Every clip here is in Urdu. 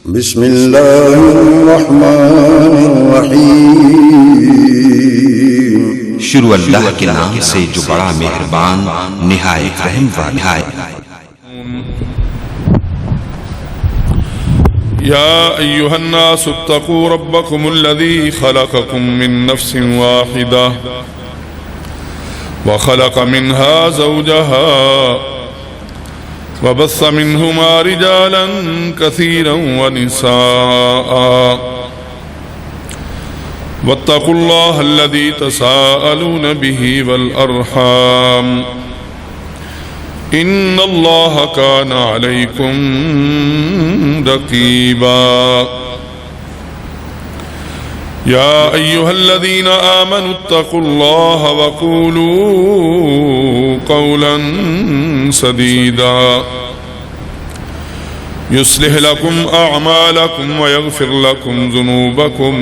بسم اللہ الرحمن الرحیم شروع اللہ کے نام سے جو بڑا مہربان نہایت رحم والا ہے۔ یا ایھا الناس اتقوا ربکم الذی خلقکم من نفس واحدہ وخلق منها زوجها وبث منهما رجالا كثيرا ونساء واتقوا الله الذي تساءلون به والأرحام إن الله كان عليكم رقيبا يا أيها الذين آمنوا اتقوا الله وقولوا قولا سديدا يصلح لكم أعمالكم ويغفر لكم ذنوبكم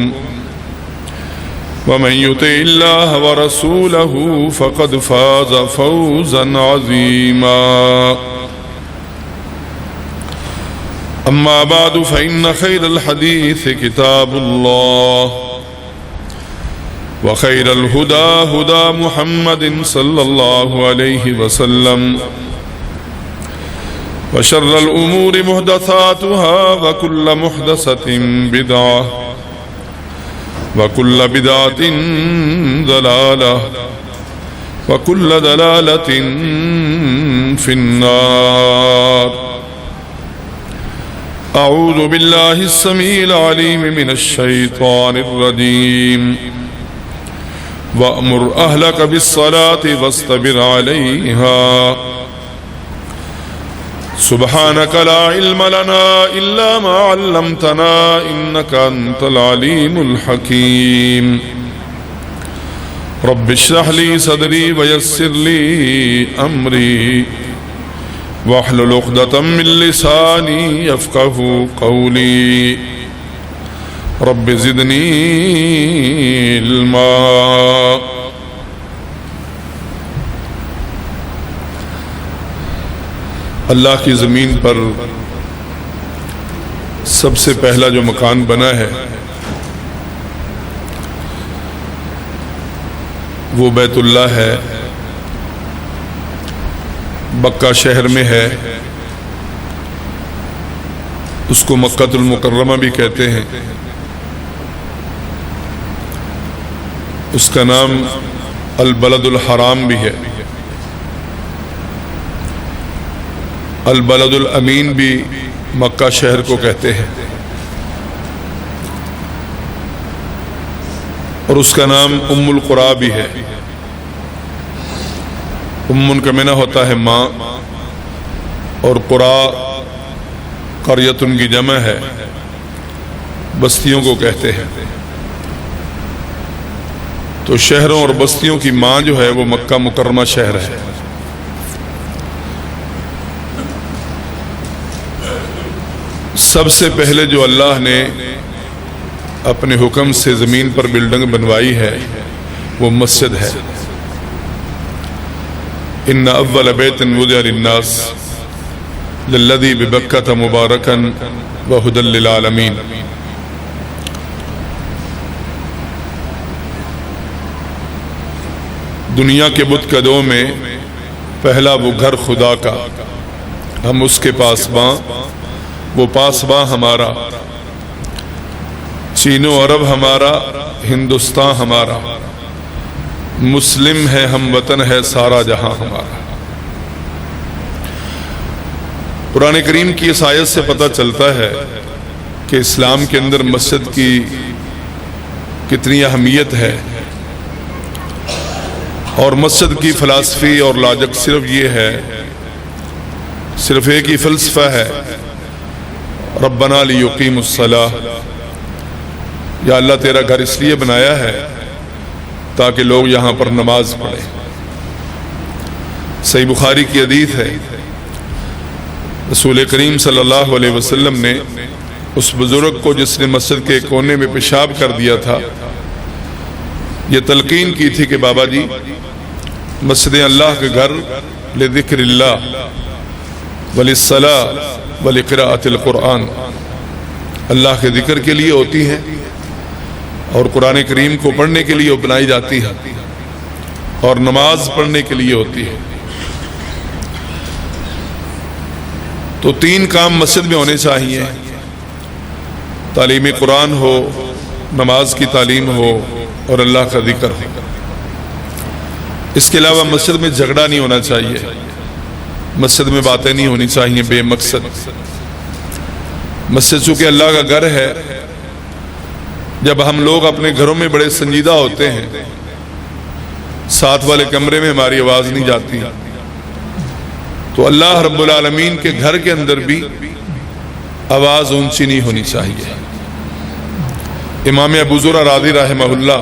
ومن يطع الله ورسوله فقد فاز فوزا عظيما أما بعد فإن خير الحديث كتاب الله وخير الهدى هدى محمد صلى الله عليه وسلم وشر الأمور محدثاتها وكل محدثة بدعة وكل بدعة ضلالة وكل ضلالة في النار أعوذ بالله السميع العليم من الشيطان الرجيم وأمر أهلك بالصلاة واصطبر عليها سبحانك لا علم لنا إلا ما علمتنا إنك أنت العليم الحكيم رب اشرح لي صدري ويسر لي أمري واحلل عقدة من لساني يفقهوا قولي رب زدني علما۔ اللہ کی زمین پر سب سے پہلا جو مکان بنا ہے وہ بیت اللہ ہے، مکہ شہر میں ہے، اس کو مکۃ المکرمہ بھی کہتے ہیں، اس کا نام البلد الحرام بھی ہے، البلد الامین بھی مکہ شہر کو کہتے ہیں، اور اس کا نام ام القریٰ بھی ہے۔ ام کا معنی ہوتا ہے ماں، اور قریٰ قریۃ کی جمع ہے، بستیوں کو کہتے ہیں۔ تو شہروں اور بستیوں کی ماں جو ہے وہ مکہ مکرمہ شہر ہے۔ سب سے پہلے جو اللہ نے اپنے حکم سے زمین پر بلڈنگ بنوائی ہے وہ مسجد ہے۔ ان اول بیت وضع للناس للذی ببکۃ مبارکا وہدی للعالمین۔ دنیا کے بت قدوں میں پہلا وہ گھر خدا کا، ہم اس کے پاسباں، وہ پاسباں ہمارا، چین و عرب ہمارا، ہندوستان ہمارا، مسلم ہے ہم وطن ہے سارا جہاں ہمارا۔ قرآن کریم کی اس آیت سے پتہ چلتا ہے کہ اسلام کے اندر مسجد کی کتنی اہمیت ہے، اور مسجد کی فلسفی اور لاجک صرف یہ ہے، صرف ایک ہی فلسفہ ہے، ربنا لیقیم الصلاۃ، یا اللہ تیرا گھر اس لیے بنایا ہے تاکہ لوگ یہاں پر نماز پڑھیں۔ صحیح بخاری کی حدیث ہے، رسول کریم صلی اللہ علیہ وسلم نے اس بزرگ کو جس نے مسجد کے کونے میں پیشاب کر دیا تھا یہ تلقین کی تھی کہ بابا جی مسجد اللہ کے گھر لذکر اللہ وللصلاۃ ولقراءۃ القرآن، اللہ کے ذکر کے لیے ہوتی ہیں اور قرآن کریم کو پڑھنے کے لیے بنائی جاتی ہے اور نماز پڑھنے کے لیے ہوتی ہے۔ تو تین کام مسجد میں ہونے چاہیے، تعلیم قرآن ہو، نماز کی تعلیم ہو اور اللہ کا ذکر ہو۔ اس کے علاوہ مسجد میں جھگڑا نہیں ہونا چاہیے، مسجد میں باتیں نہیں ہونی چاہیے بے مقصد۔ مسجد چونکہ اللہ کا گھر ہے، جب ہم لوگ اپنے گھروں میں بڑے سنجیدہ ہوتے ہیں، ساتھ والے کمرے میں ہماری آواز نہیں جاتی، تو اللہ رب العالمین کے گھر کے اندر بھی آواز اونچی نہیں ہونی چاہیے۔ امام ابو زرع راضی رحمہ اللہ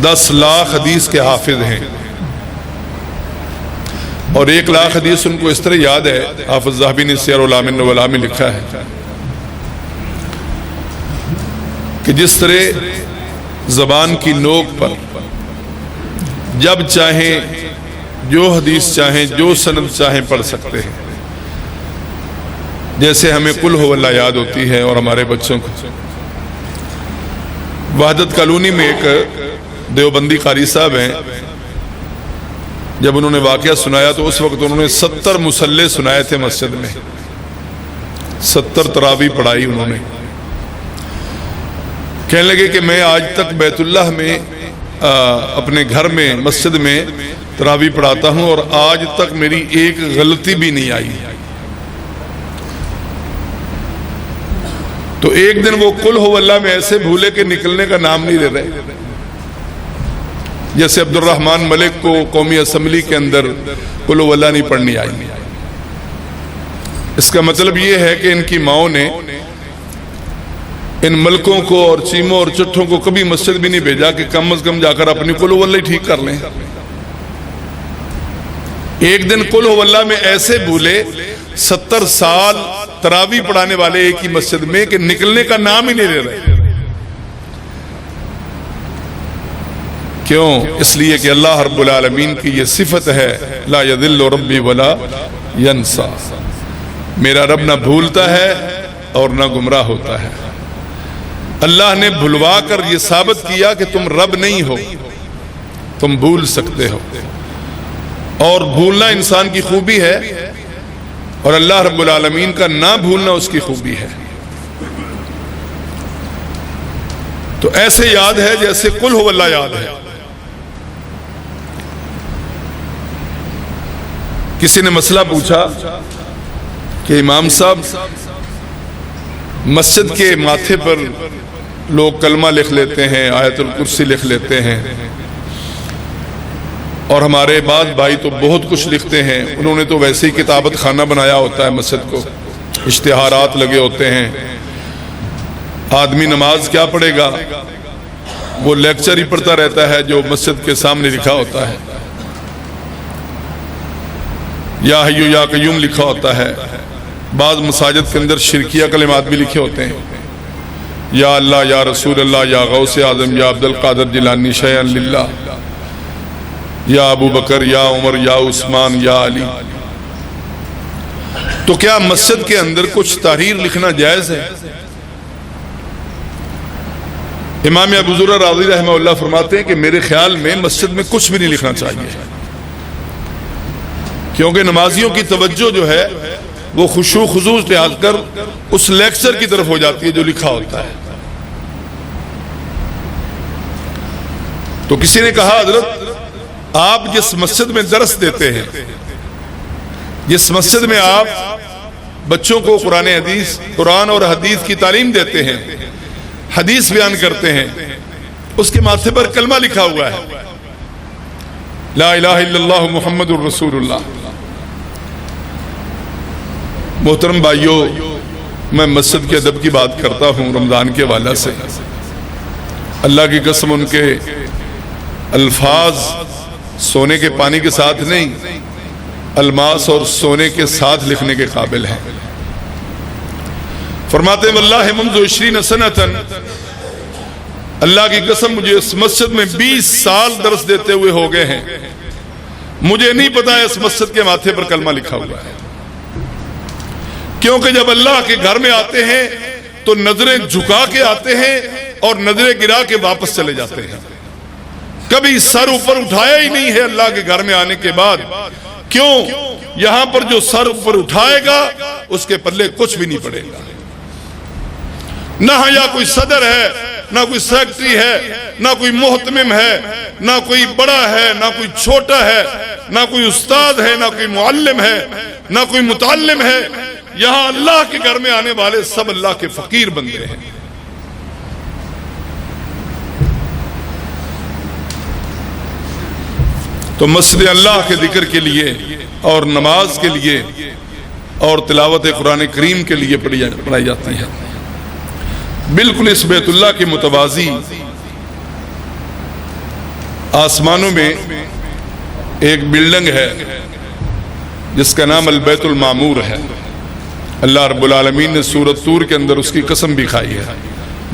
10 لاکھ حدیث کے حافظ ہیں، اور 1 لاکھ حدیث ان کو اس طرح یاد ہے، حافظ ذہبی نے سیر اعلام النبلاء میں لکھا ہے کہ جس طرح زبان کی نوک پر جب چاہیں جو حدیث چاہیں جو سند چاہیں پڑھ سکتے ہیں، جیسے ہمیں قل ہو اللہ یاد ہوتی ہے اور ہمارے بچوں کو۔ وحدت کالونی میں ایک دیوبندی قاری صاحب ہیں، جب انہوں نے واقعہ سنایا تو اس وقت انہوں نے 70 مصلے سنائے تھے مسجد میں، 70 تراویح پڑھائی انہوں نے۔ کہنے لگے کہ میں آج تک بیت اللہ میں اپنے گھر میں مسجد میں تراویح پڑھاتا ہوں اور آج تک میری ایک غلطی بھی نہیں آئی۔ تو ایک دن وہ قل ہو اللہ میں ایسے بھولے کہ نکلنے کا نام نہیں لے رہے، جیسے عبد الرحمن ملک کو قومی اسمبلی کے اندر قل ہو اللہ نہیں پڑھنی آئی۔ اس کا مطلب یہ ہے کہ ان کی ماؤں نے ان ملکوں کو اور چیموں اور چٹھوں کو کبھی مسجد بھی نہیں بھیجا کہ کم از کم جا کر اپنی قل ہو اللہ ٹھیک کر لیں۔ ایک دن قل ہو اللہ میں ایسے بھولے، 70 سال تراویح پڑھانے والے ایک ہی مسجد میں، کہ نکلنے کا نام ہی نہیں لے رہے۔ کیوں؟ اس لیے کہ اللہ رب العالمین کی یہ صفت ہے، لا یضل ربی ولا ینسا، میرا رب نہ بھولتا ہے اور نہ گمراہ ہوتا ہے۔ اللہ نے بھلوا کر یہ ثابت کیا کہ تم رب نہیں ہو، تم بھول سکتے ہو، اور بھولنا انسان کی خوبی ہے، اور اللہ رب العالمین کا نہ بھولنا اس کی خوبی ہے۔ تو ایسے یاد ہے جیسے قل ہو اللہ یاد ہے۔ کسی نے مسئلہ پوچھا کہ امام صاحب مسجد کے ماتھے پر لوگ کلمہ لکھ لیتے ہیں، آیت الکرسی لکھ لیتے ہیں، اور ہمارے بعض بھائی تو بہت کچھ لکھتے ہیں، انہوں نے تو ویسے ہی کتابت خانہ بنایا ہوتا ہے مسجد کو، اشتہارات لگے ہوتے ہیں۔ آدمی نماز کیا پڑھے گا، وہ لیکچر ہی پڑھتا رہتا ہے جو مسجد کے سامنے لکھا ہوتا ہے، یا حی یا قیوم لکھا ہوتا ہے۔ بعض مساجد کے اندر شرکیہ کلمات بھی لکھے ہوتے ہیں، یا اللہ، یا رسول اللہ، یا غوث اعظم، یا عبد القادر جیلانی شیئا للہ، یا ابو بکر، یا عمر، یا عثمان، یا علی۔ تو کیا مسجد کے اندر کچھ تحریر لکھنا جائز ہے؟ امام ابو زرع راضی رحمہ اللہ فرماتے ہیں کہ میرے خیال میں مسجد میں کچھ بھی نہیں لکھنا چاہیے، کیونکہ نمازیوں کی توجہ جو ہے وہ خشوع خضوع لحاظ کر اس لیکچر کی طرف ہو جاتی ہے جو لکھا ہوتا ہے۔ تو کسی نے کہا حضرت آپ جس مسجد میں درس دیتے ہیں، جس مسجد میں آپ بچوں کو قرآن اور حدیث کی تعلیم دیتے ہیں، حدیث بیان کرتے ہیں، اس کے ماتھے پر کلمہ لکھا ہوا ہے، لا الہ الا اللہ محمد الرسول اللہ۔ محترم بھائیوں، میں مسجد کے ادب کی بات کرتا ہوں رمضان کے حوالے سے۔ اللہ کی قسم ان کے الفاظ سونے کے پانی کے ساتھ نہیں، الماس اور سونے کے ساتھ لکھنے کے قابل ہیں۔ فرماتے ہیں واللہ منذ 20 سنۃ، اللہ کی قسم مجھے اس مسجد میں 20 سال درس دیتے ہوئے ہو گئے ہیں، مجھے نہیں پتا ہے اس مسجد کے ماتھے پر کلمہ لکھا ہوا ہے۔ کیونکہ جب اللہ کے گھر میں آتے ہیں تو نظریں جھکا کے آتے ہیں اور نظریں گرا کے واپس چلے جاتے ہیں. کبھی سر اوپر اٹھایا ہی نہیں ہے اللہ کے گھر میں آنے کے بعد. کیوں؟ یہاں پر جو سر اوپر اٹھائے گا اس کے پلے کچھ بھی نہیں پڑے گا. نہ یا کوئی صدر ہے، نہ کوئی سیکرٹری ہے، نہ کوئی محتمم ہے، نہ کوئی بڑا ہے، نہ کوئی چھوٹا ہے، نہ کوئی استاد ہے، نہ کوئی معلم ہے، نہ کوئی متعلم ہے. یہاں اللہ کے گھر میں آنے والے سب اللہ کے فقیر بندے ہیں. تو مسجد اللہ کے ذکر کے لیے اور نماز کے لیے اور تلاوت قرآن کریم کے لیے پڑھائی جاتی ہے. بالکل اس بیت اللہ کے متوازی آسمانوں میں ایک بلڈنگ ہے جس کا نام البیت المعمور ہے. اللہ رب العالمین نے سورۃ طور کے اندر اس کی قسم بھی کھائی ہے،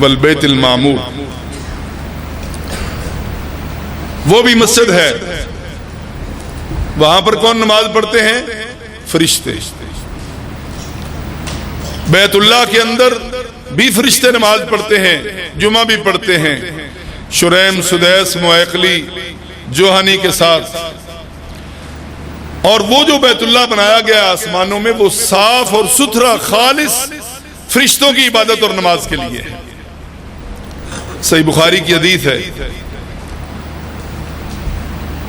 والبیت المعمور. وہ بھی مسجد ہے. وہاں پر کون نماز پڑھتے ہیں؟ فرشتے. بیت اللہ کے اندر بھی فرشتے نماز پڑھتے ہیں، جمعہ بھی پڑھتے ہیں، شریم، سدیس، معیقلی، جوہانی کے ساتھ. اور وہ جو بیت اللہ بنایا گیا آسمانوں میں وہ صاف اور ستھرا خالص فرشتوں کی عبادت اور نماز کے لیے ہے. صحیح بخاری کی حدیث ہے،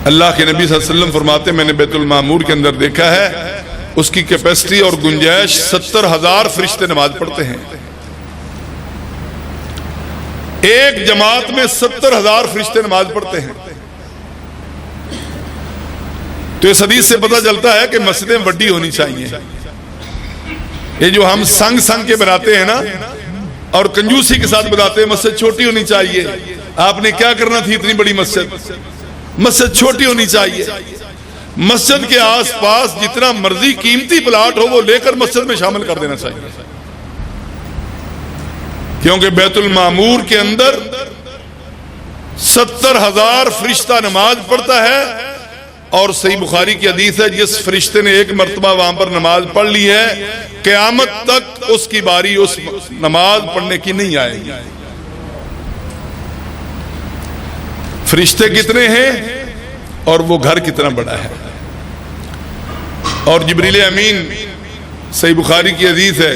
اللہ کے نبی صلی اللہ علیہ وسلم فرماتے ہیں میں نے بیت المعمور کے اندر دیکھا ہے اس کی کیپیسٹی اور گنجائش 70,000 فرشتے نماز پڑھتے ہیں. ایک جماعت میں 70,000 فرشتے نماز پڑھتے ہیں. تو اس حدیث سے پتہ چلتا ہے کہ مسجدیں بڑی ہونی چاہیے. یہ جو ہم سنگ کے بناتے ہیں نا اور کنجوسی کے ساتھ بناتے ہیں مسجد چھوٹی ہونی چاہیے. آپ نے کیا کرنا تھی اتنی بڑی مسجد چھوٹی ہونی چاہیے. مسجد کے آس پاس جتنا مرضی قیمتی پلاٹ ہو وہ لے کر مسجد میں شامل کر دینا چاہیے. کیونکہ بیت المعمور کے اندر 70,000 فرشتہ نماز پڑھتا ہے. اور صحیح بخاری کی حدیث ہے جس فرشتے نے ایک مرتبہ وہاں پر نماز پڑھ لی ہے قیامت تک اس کی باری اس نماز پڑھنے کی نہیں آئے گی. فرشتے کتنے ہیں اور وہ گھر کتنا بڑا ہے. اور جبریل امین، صحیح بخاری کی حدیث ہے،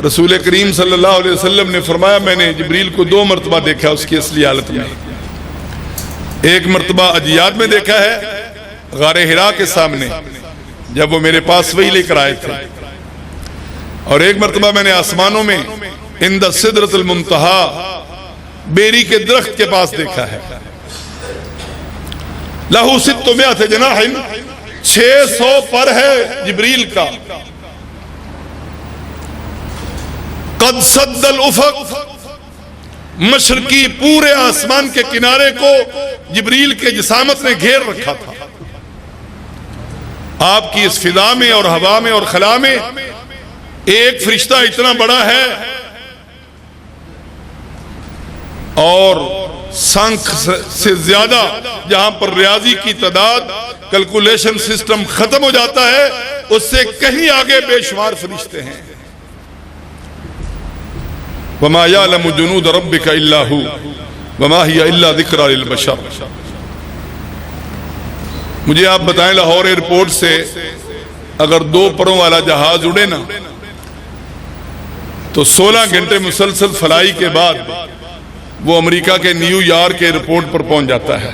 رسول کریم صلی اللہ علیہ وسلم نے فرمایا میں نے جبریل کو 2 مرتبہ دیکھا اس کی اصلی حالت میں. ایک مرتبہ اجیاد میں دیکھا ہے غار حرا کے سامنے جب وہ میرے پاس وہی لے کر آئے تھے، اور ایک مرتبہ میں نے آسمانوں میں عند سدرۃ المنتہا بیری کے درخت کے پاس دیکھا ہے. لہو 600 جناح، 600 پر ہے جبریل کا. قد سد الافق، مشرقی پورے آسمان کے کنارے کو جبریل کے جسامت نے گھیر رکھا تھا. آپ کی اس فضا میں اور ہوا میں اور خلا میں ایک فرشتہ اتنا بڑا ہے اور سنکھ سے زیادہ، جہاں پر ریاضی کی تعداد کیلکولیشن سسٹم ختم ہو جاتا ہے اس سے کہیں آگے بے شمار فرشتے ہیں. وَمَا يَعْلَمُ جُنُودَ رَبِّكَ إِلَّا هُوَ وَمَا هِيَ إِلَّا ذِكْرَى لِلْبَشَرِ. مجھے آپ بتائیں لاہور ایئرپورٹ سے اگر 2 پروں والا جہاز اڑے نا تو 16 گھنٹے مسلسل فلائی کے بعد وہ امریکہ کے نیو یارک کے ایئرپورٹ پر پہنچ جاتا ہے.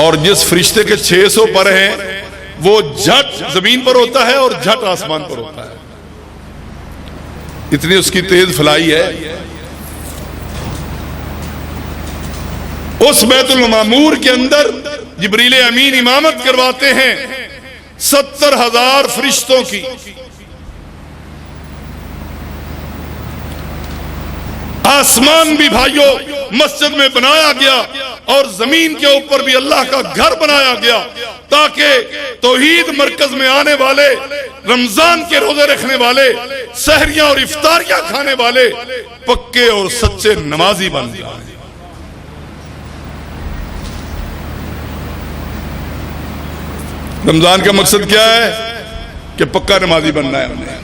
اور جس فرشتے کے 600 پر ہیں وہ جھٹ زمین پر ہوتا ہے اور جھٹ آسمان پر ہوتا ہے. اتنی اس کی تیز فلائی ہے. اس بیت المعمور کے اندر جبریل امین امامت کرواتے ہیں 70,000 فرشتوں کی. آسمان بھی بھائیوں مسجد میں بنایا گیا اور زمین کے اوپر بھی اللہ کا گھر بنایا گیا تاکہ توحید مرکز میں آنے والے، رمضان کے روزے رکھنے والے، سحریاں اور افطاریاں کھانے والے پکے اور سچے نمازی بن جائیں. رمضان کا مقصد کیا ہے؟ کہ پکا نمازی بننا ہے انہیں.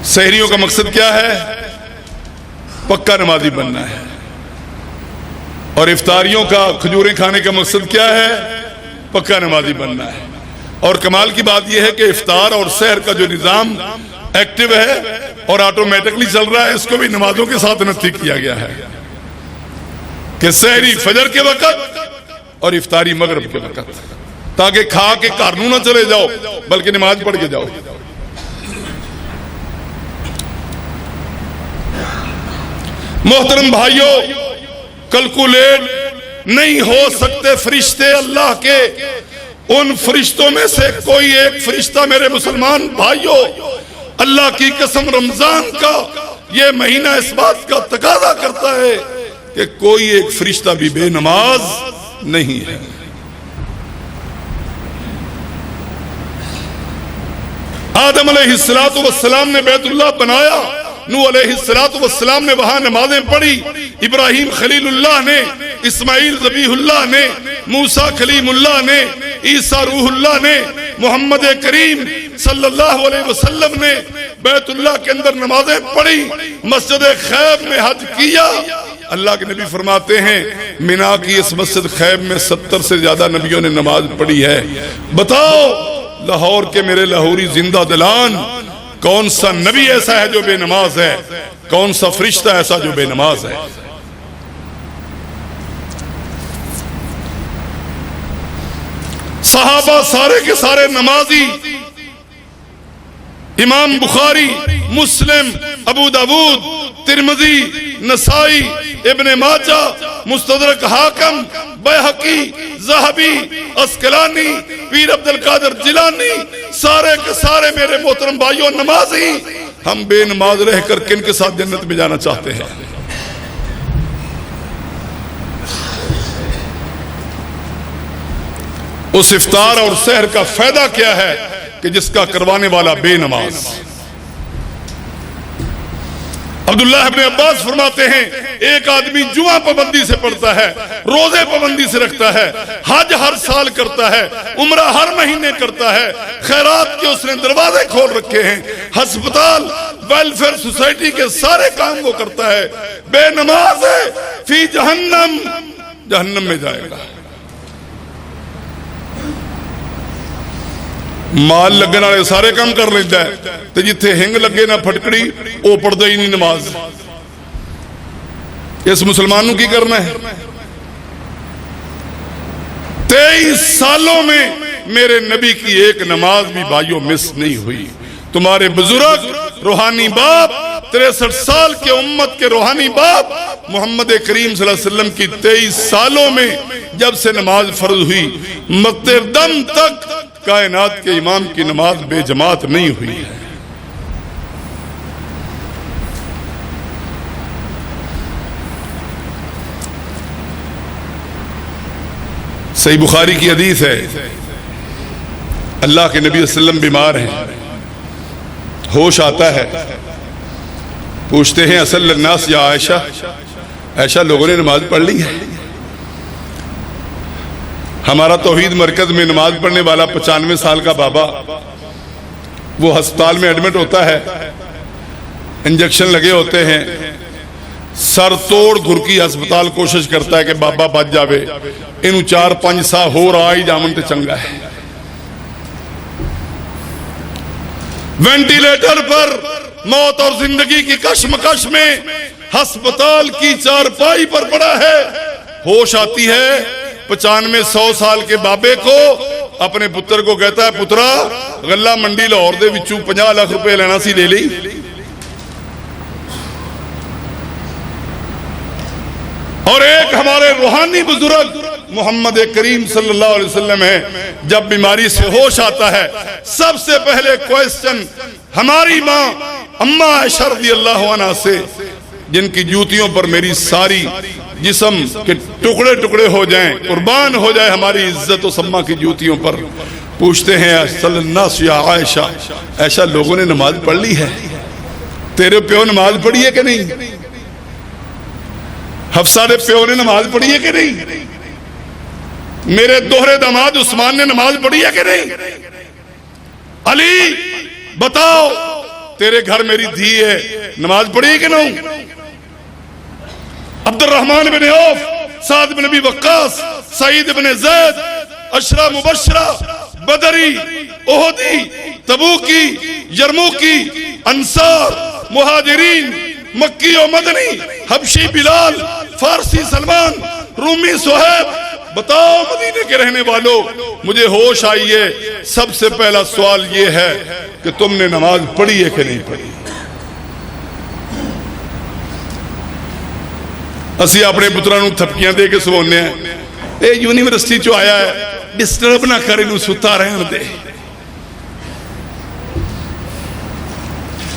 سحریوں کا مقصد کیا ہے؟ پکا نمازی بننا ہے. اور افطاریوں کا کھجوریں کھانے کا مقصد کیا ہے؟ پکا نمازی بننا ہے. اور کمال کی بات یہ ہے کہ افطار اور سحر کا جو نظام ایکٹیو ہے اور آٹومیٹکلی چل رہا ہے، اس کو بھی نمازوں کے ساتھ نتیج کیا گیا ہے کہ سحری فجر کے وقت اور افطاری مغرب کے وقت، تاکہ کھا کے کارنوں نہ چلے جاؤ بلکہ نماز پڑھ کے جاؤ. محترم بھائیوں، کیلکولیٹ نہیں ہو سکتے فرشتے اللہ کے. ان فرشتوں میں سے کوئی ایک فرشتہ میرے مسلمان بھائیوں، اللہ کی قسم رمضان کا یہ مہینہ اس بات کا تقاضا کرتا ہے کہ کوئی ایک فرشتہ بھی بے نماز نہیں ہے. آدم علیہ السلام نے بیت اللہ بنایا، نوح علیہ السلام نے وہاں نمازیں پڑھی، ابراہیم خلیل اللہ نے، اسماعیل ذبیح اللہ نے، موسیٰ کلیم اللہ نے، عیسیٰ روح اللہ نے، محمد کریم صلی اللہ علیہ وسلم نے بیت اللہ کے اندر نمازیں پڑھی، مسجد خیب میں حج کیا. اللہ کے نبی فرماتے ہیں مینا کی اس مسجد خیب میں 70 سے زیادہ نبیوں نے نماز پڑھی ہے. بتاؤ لاہور کے میرے لاہوری زندہ دلان، کون سا نبی ایسا ہے جو بے نماز ہے؟ کون سا فرشتہ ایسا جو بے نماز ہے؟ صحابہ سارے کے سارے نمازی. امام بخاری، مسلم، ابو داود، ترمذی، نسائی، ابن ماجہ، مستدرک حاکم، بیہقی، ذہبی، اسقلانی، پیر عبد القادر جیلانی، سارے کے سارے میرے محترم بھائیوں نمازی. ہم بے نماز رہ کر کن کے ساتھ جنت میں جانا چاہتے ہیں؟ اس افطار اور سحر کا فائدہ کیا ہے کہ جس کا کروانے والا بے نماز. عبداللہ ابن عباس فرماتے ہیں ایک آدمی جمعہ پابندی سے پڑھتا ہے، روزے پابندی سے رکھتا ہے، حج ہر سال کرتا ہے، عمرہ ہر مہینے کرتا ہے، خیرات کے اس نے دروازے کھول رکھے ہیں، ہسپتال، ویلفیئر سوسائٹی کے سارے کام وہ کرتا ہے، بے نماز ہے، فی جہنم، جہنم میں جائے گا. مال لگن والے سارے کام کر لیتا ہے تو جتھے ہنگ لگے نہ پھٹکڑی وہ پڑھتا ہی نہیں نماز. اس مسلمان کی کرنا ہے. 23 سالوں میں میرے نبی کی ایک نماز بھی بھائیوں مس نہیں ہوئی. تمہارے بزرگ روحانی باپ 63 سال کے امت کے روحانی باپ محمد کریم صلی اللہ علیہ وسلم کی 23 سالوں میں جب سے نماز فرض ہوئی مرتے دم تک کائنات کے امام کی نماز بے جماعت نہیں ہوئی ہے. صحیح بخاری کی حدیث ہے، اللہ کے نبی صلی اللہ علیہ وسلم بیمار ہیں، ہوش آتا ہے، پوچھتے ہیں اصل الناس یا عائشہ، عائشہ لوگوں نے نماز پڑھ لی ہے؟ ہمارا توحید مرکز میں نماز پڑھنے والا 95 سال کا بابا وہ ہسپتال میں ایڈمٹ ہوتا ہے، انجیکشن لگے ہوتے ہیں، سر توڑ گھرکی ہسپتال کوشش کرتا ہے کہ بابا بچ جاوے، انہوں 4-5 سا ہو رہا ہی جامن تے چنگا ہے. وینٹیلیٹر پر موت اور زندگی کی کشمکش میں ہسپتال کی چارپائی پر پڑا ہے، ہوش آتی ہے. 95-100 سال کے بابے کو اپنے پتر کو کہتا ہے پترا غلہ منڈی لاہور دے وچوں 50 لاکھ روپے لینا سی لے لی. اور ایک ہمارے روحانی بزرگ محمد کریم صلی اللہ علیہ وسلم ہے، جب بیماری سے ہوش آتا ہے سب سے پہلے کوئسچن ہماری ماں اماں عائشہ رضی اللہ عنہ سے، جن کی جوتیوں پر میری ساری جسم کے ٹکڑے ٹکڑے ہو جائیں، قربان ہو جائے ہماری عزت و سما کی جوتیوں پر، پوچھتے ہیں صلی اللہ یا عائشہ، عائشہ لوگوں نے نماز پڑھ لی ہے، تیرے پیو نماز پڑھی ہے کہ نہیں؟ حفصہ نے پیو نے نماز پڑھی ہے کہ نہیں؟ میرے دوہرے داماد عثمان نے نماز پڑھی ہے کہ نہیں؟ علی بتاؤ تیرے گھر میری دھی ہے، نماز پڑھی کہ نہیں؟ عبد الرحمن بن عوف، سعد بن ابی وقاص، سعید بن زید، عشرہ مبشرہ، بدری، احدی، تبوکی، یرموکی، انصار، مہاجرین، مکی و مدنی، حبشی بلال، فارسی سلمان، رومی صہیب، بتاؤ مدینے کے رہنے والوں، مجھے ہوش آئی ہے، سب سے پہلا سوال یہ ہے کہ تم نے نماز پڑھی ہے کہ نہیں پڑھی؟ اسی اپنے پتروں نوں تھپکیاں دے کے سوانے ہیں، اے یونیورسٹی چو آیا ہے، ڈسٹرب نہ کرے نوں ستا رہن دے۔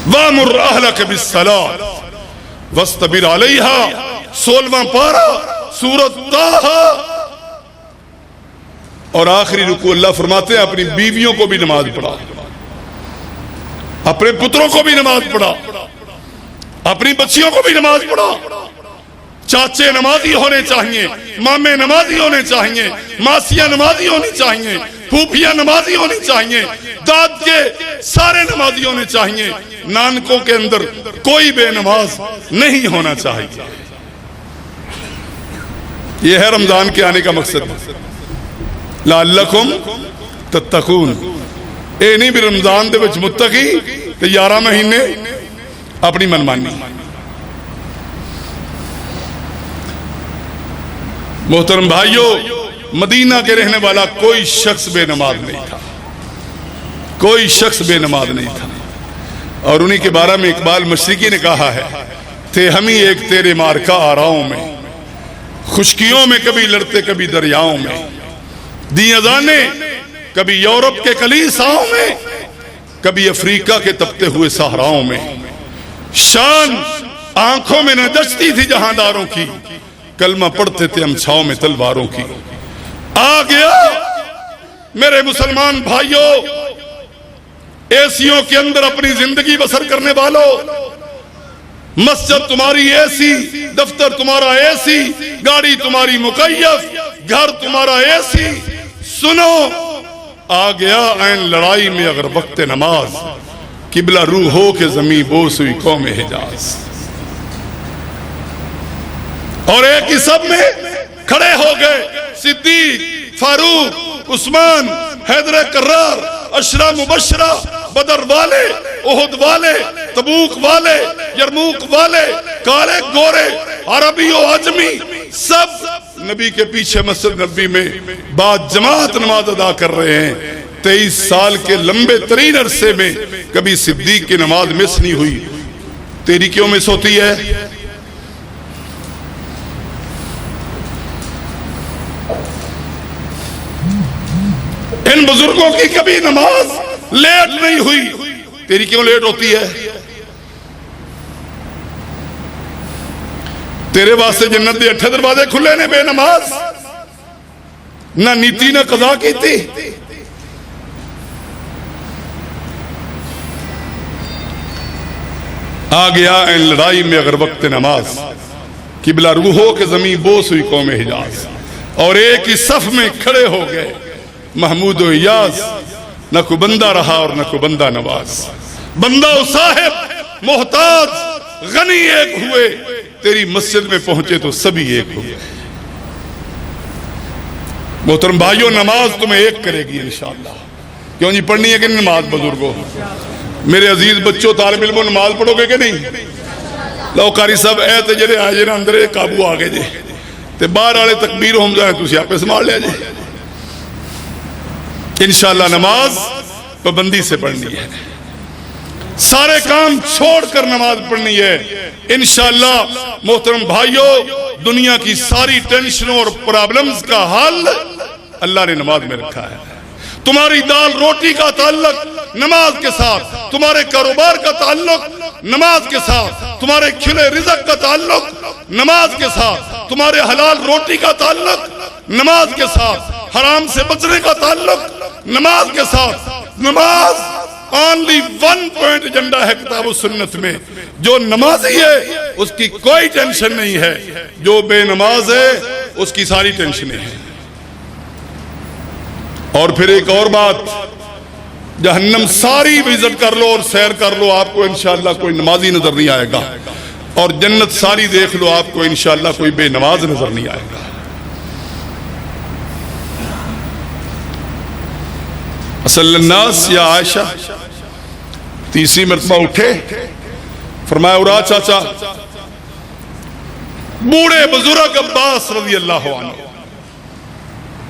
وَأْمُرْ أَهْلَكَ بِالصَّلَاةِ وَاسْتَبِرْ عَلَيْهَا، 16واں پارہ سورۃ طٰہٰ۔ اور آخری رکوع اللہ فرماتے ہیں اپنی بیویوں کو بھی نماز پڑھا، اپنے پتروں کو بھی نماز پڑھا، اپنی بچیوں کو بھی نماز پڑھا۔ چاچے نمازی ہونے چاہیے، مامے نمازی ہونے چاہیے، ماسیاں نمازی ہونی چاہیے، پھوپھیاں نمازی ہونی چاہیے، داد کے سارے نمازی ہونے چاہیے، نانکوں کے اندر کوئی بے نماز نہیں ہونا چاہیے۔ یہ ہے رمضان کے آنے کا مقصد، لعلکم تتقون۔ اے نہیں بھی رمضان دے وچ متقی تے 11 مہینے اپنی منمانی۔ محترم بھائیو، مدینہ کے رہنے والا کوئی شخص بے نماز نہیں تھا، کوئی شخص بے نماز نہیں تھا۔ اور انہی کے بارے میں اقبال مشرقی نے کہا ہے، تھے ہم ہی ایک تیرے مارکا آراؤں میں، خشکیوں میں کبھی لڑتے کبھی دریاؤں میں، دی اذانیں کبھی یورپ کے کلیساؤں میں، کبھی افریقہ کے تپتے ہوئے صحراؤں میں، شان آنکھوں میں نہ جچتی تھی جہانداروں کی، کلمہ پڑھتے تھے ہم چھاؤں میں تلواروں کی۔ آ گیا میرے مسلمان بھائیوں، ایسیوں کے اندر اپنی زندگی بسر کرنے والوں، مسجد تمہاری اے سی، دفتر تمہارا اے سی، گاڑی تمہاری مکیف، گھر تمہارا اے سی، سنو آ گیا عین لڑائی میں اگر وقت نماز، قبلہ روح ہو کے زمین بوس ہوئی قوم حجاز۔ اور ایک ہی سب میں کھڑے ہو گئے صدیق، فاروق، عثمان، حیدر کرار، عشرہ مبشرہ، بدر والے، احد والے، تبوک والے، یرموک والے، کالے گورے، عربی و عجمی، سب نبی کے پیچھے مسجد نبی میں بعد جماعت نماز ادا کر رہے ہیں۔ 23 سال کے لمبے ترین عرصے میں کبھی صدیق کی نماز مس نہیں ہوئی، تیری کیوں مس ہوتی ہے؟ ان بزرگوں کی کبھی نماز لیٹ نہیں ہوئی، تیری کیوں لیٹ ہوتی ہے؟ تیرے واسطے جنت دے 8 دروازے کھلے نے بے نماز، نہ نیتی نہ قضا کی تھی۔ آ گیا ان لڑائی میں اگر وقت نماز، قبلہ روحوں کے زمین بوس ہوئی قوم حجاز۔ اور ایک ہی صف میں کھڑے ہو گئے محمود و ایاز، نہ کو بندہ رہا اور نہ کو بندہ نواز، بندہ و صاحب محتاج غنی ایک ہوئے، تیری مسجد میں پہنچے تو سبھی ایک ہوئے۔ محترم بھائیو، نماز تمہیں ایک کرے گی انشاءاللہ۔ کیوں جی پڑھنی ہے کہ نہیں نماز بزرگوں؟ میرے عزیز بچوں، طالب علموں، نماز پڑھو گے کہ نہیں؟ لو قاری صاحب اے تے جڑے آئے جے اندر قابو آ گئے جے تے باہر والے تکبیر ہم جائیں تسی آپے سنبھال لیا جے۔ انشاءاللہ نماز پابندی سے پڑھنی ہے، سارے کام چھوڑ کر نماز پڑھنی ہے انشاءاللہ۔ محترم بھائیو، دنیا کی ساری ٹینشنوں اور پرابلمز کا حل اللہ نے نماز میں رکھا ہے۔ تمہاری دال روٹی کا تعلق نماز کے ساتھ، تمہارے کاروبار کا تعلق نماز کے ساتھ، تمہارے کھلے رزق کا تعلق نماز کے ساتھ، تمہارے حلال روٹی کا تعلق نماز کے ساتھ، حرام سے بچنے کا تعلق نماز کے ساتھ۔ نماز only one point ایجنڈا ہے کتاب و سنت میں، جو نمازی ہے اس کی کوئی ٹینشن نہیں ہے، جو بے نماز ہے اس کی ساری ٹینشنیں ہیں۔ اور پھر ایک اور بات، جہنم ساری وزٹ کر لو اور سیر کر لو، آپ کو انشاءاللہ کوئی نمازی نظر نہیں آئے گا، اور جنت ساری دیکھ لو، آپ کو انشاءاللہ کوئی بے نماز نظر نہیں آئے گا۔ اصل الناس یا عائشہ تیسری مرتبہ اٹھے، فرمایا اورا چاچا، بوڑھے بزرگ عباس رضی اللہ عنہ،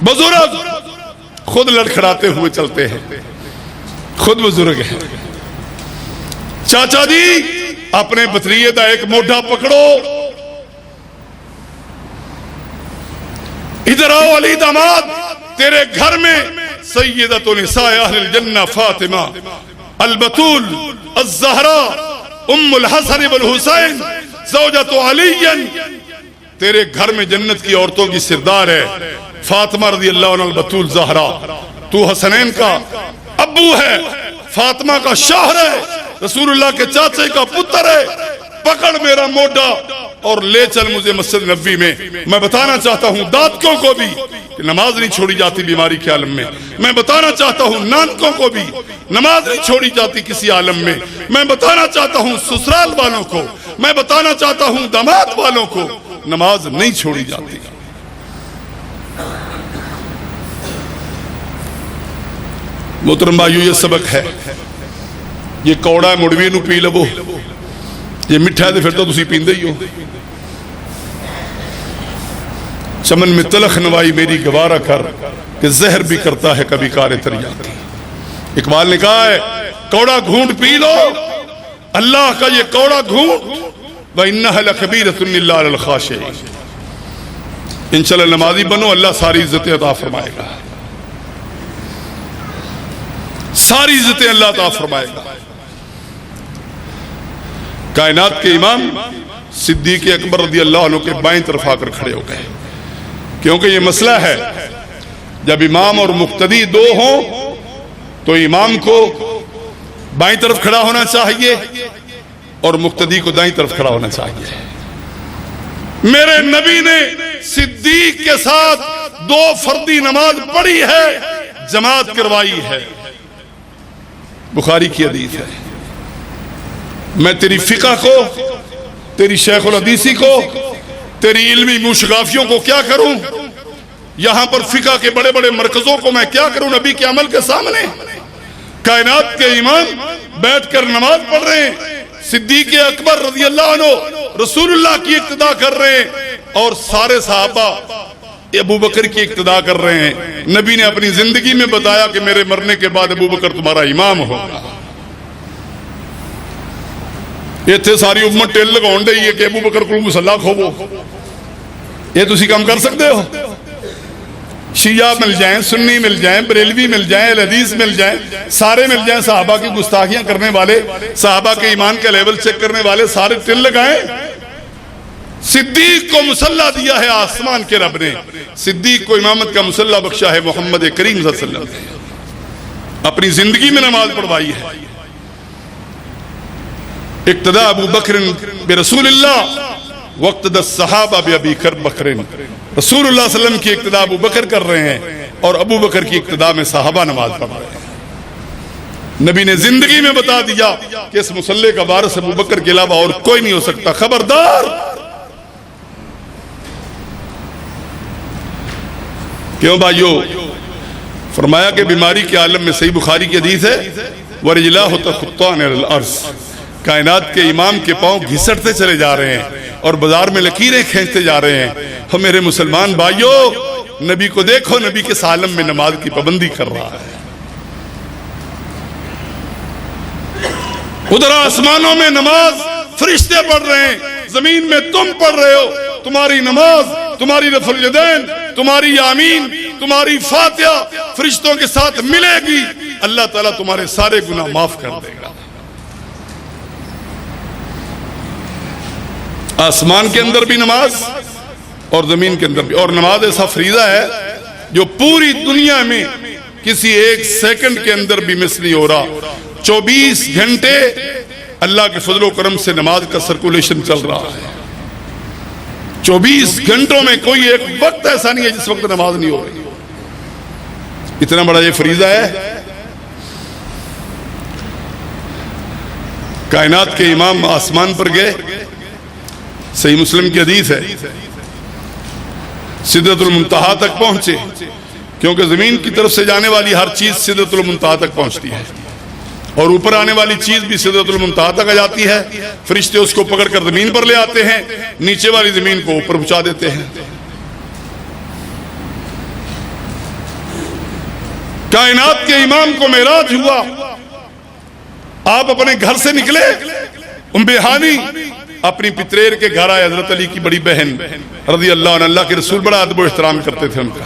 بزرگ خود لڑکھڑاتے ہوئے چلتے ہیں، خود بزرگ ہیں، چاچا جی اپنے بھتریے دا ایک موڈھا پکڑو، ادھر آؤ علی داماد، تیرے گھر میں سیدۃ نساء اہل الجنہ فاطمہ البتول الزہرا ام الحسن والحسین زوجۃ علی، تیرے گھر میں جنت کی عورتوں کی سردار ہے فاطمہ رضی اللہ عنہ البتول زہرا، تو حسنین کا ابو ہے، فاطمہ کا شوہر ہے، رسول اللہ کے چاچے کا پتر ہے، پکڑ میرا موڈا اور لے چل مجھے مسجد نبوی میں بتانا چاہتا ہوں دانتوں کو بھی کہ نماز نہیں چھوڑی جاتی بیماری کے عالم میں بتانا چاہتا ہوں نانکوں کو بھی نماز نہیں چھوڑی جاتی کسی عالم میں بتانا چاہتا ہوں سسرال والوں کو، میں بتانا چاہتا ہوں داماد والوں کو، نماز نہیں چھوڑی جاتی۔ محترم بھائیو، یہ سبق ہے، یہ کوڑا مڑوی نو پی لو، یہ مٹھا ہے پھر تو تسی پیندے ہی ہو، چمن میں تلخ نوائی میری گوارہ کر کہ زہر بھی کرتا ہے کبھی کار تریاکی۔ اقبال نے کہا ہے کوڑا گھونٹ پی لو، اللہ کا یہ کوڑا گھونٹ، وَإِنَّهَا لَكَبِيرَةٌ إِلَّا عَلَى الْخَاشِعِينَ، انشاءاللہ نمازی بنو، اللہ ساری عزتیں عطا فرمائے گا، ساری عزتیں اللہ عطا فرمائے گا۔ کائنات کے امام صدیق اکبر رضی اللہ عنہ کے بائیں طرف آ کر کھڑے ہو گئے، کیونکہ یہ مسئلہ ہے جب امام اور مقتدی دو ہوں تو امام کو بائیں طرف کھڑا ہونا چاہیے اور مقتدی کو دائیں طرف کھڑا ہونا چاہیے۔ میرے نبی نے صدیق کے ساتھ دو فردی نماز پڑھی ہے، جماعت کروائی ہے، بخاری کی حدیث ہے۔ میں تیری فقہ کو، تیری شیخ الحدیثی کو، تیری علمی موشگافیوں کو کیا کروں؟ یہاں پر فقہ کے بڑے بڑے مرکزوں کو میں کیا کروں نبی کے عمل کے سامنے؟ کائنات کے امام بیٹھ کر نماز پڑھ رہے ہیں، صدیق اکبر رضی اللہ عنہ رسول اللہ کی اقتداء کر رہے ہیں، اور سارے صحابہ ابو بکر کی اقتداء کر رہے ہیں۔ نبی نے اپنی زندگی میں بتایا کہ میرے مرنے کے بعد ابو بکر تمہارا امام ہوگا۔ یہ تھے ساری امت ٹیل لگاؤں دے یہ کہ ابو بکر کو مسلح کھوو، یہ تسی کام کر سکتے ہو؟ شیعہ مل جائیں، سنی مل جائیں، بریلوی مل جائیں، اہل حدیث مل جائیں، سارے مل جائیں، صحابہ کی گستاخیاں کرنے والے، صحابہ کے ایمان کا لیول چیک کرنے والے سارے ٹل لگائیں۔ صدیق کو مسلح دیا ہے آسمان کے رب نے، صدیق کو امامت کا مسلح بخشا ہے محمد کریم صلی اللہ علیہ وسلم نے، اپنی زندگی میں نماز پڑھوائی ہے۔ اقتداء ابو بکر برسول اللہ واقتداء الصحابہ بابی بکر، رسول اللہ صلی اللہ علیہ وسلم کی اقتداء ابو بکر کر رہے ہیں اور ابو بکر کی اقتداء میں صحابہ نماز پڑھ رہے ہیں۔ نبی نے زندگی میں بتا دیا کہ اس مسلح کا وارث ابو بکر کے علاوہ اور کوئی نہیں ہو سکتا، خبردار۔ کیوں بھائیو؟ فرمایا کہ بیماری کے عالم میں صحیح بخاری کی حدیث ہے وَرِجْلَاهُ تَخُطَّانِ عَلَى الْأَرْضِ، کائنات کے امام کے پاؤں گھسٹتے چلے جا رہے ہیں اور بازار میں لکیریں کھینچتے جا رہے ہیں۔ ہم میرے مسلمان بھائیو، نبی کو دیکھو، نبی کے عالم میں نماز کی پابندی کر رہا ہے۔ ادھر آسمانوں میں نماز فرشتے پڑھ رہے ہیں، زمین میں تم پڑھ رہے ہو، تمہاری نماز، تمہاری رفع الیدین، تمہاری آمین، تمہاری فاتحہ فرشتوں کے ساتھ ملے گی، اللہ تعالیٰ تمہارے سارے گناہ معاف کر دے گا۔ آسمان کے اندر بھی نماز اور زمین کے اندر بھی، اور نماز ایسا فریضہ ہے جو پوری دنیا میں کسی ایک سیکنڈ کے اندر بھی مس نہیں ہو رہا۔ 24 گھنٹے اللہ کے فضل و کرم سے نماز کا سرکولیشن چل رہا ہے۔ 24 گھنٹوں میں کوئی ایک وقت ایسا نہیں ہے جس وقت نماز نہیں ہو رہی۔ اتنا بڑا یہ فریضہ ہے۔ کائنات کے امام آسمان پر گئے، صحیح مسلم کی حدیث ہے، سدرۃ المنتہا تک پہنچے، کیونکہ زمین کی طرف سے جانے والی ہر چیز سدرۃ المنتہا تک پہنچتی ہے، اور اوپر آنے والی چیز بھی سدرۃ المنتہا تک آ جاتی ہے۔ فرشتے اس کو پکڑ کر زمین پر لے آتے ہیں، نیچے والی زمین کو اوپر پہنچا دیتے ہیں۔ کائنات کے امام کو معراج ہوا، آپ اپنے گھر سے نکلے، ام ہانی اپنی پتریر کے گھر آئے، حضرت علی کی بڑی بہن رضی اللہ عنہ، اللہ کے رسول بڑا ادب و احترام کرتے تھے ان کا،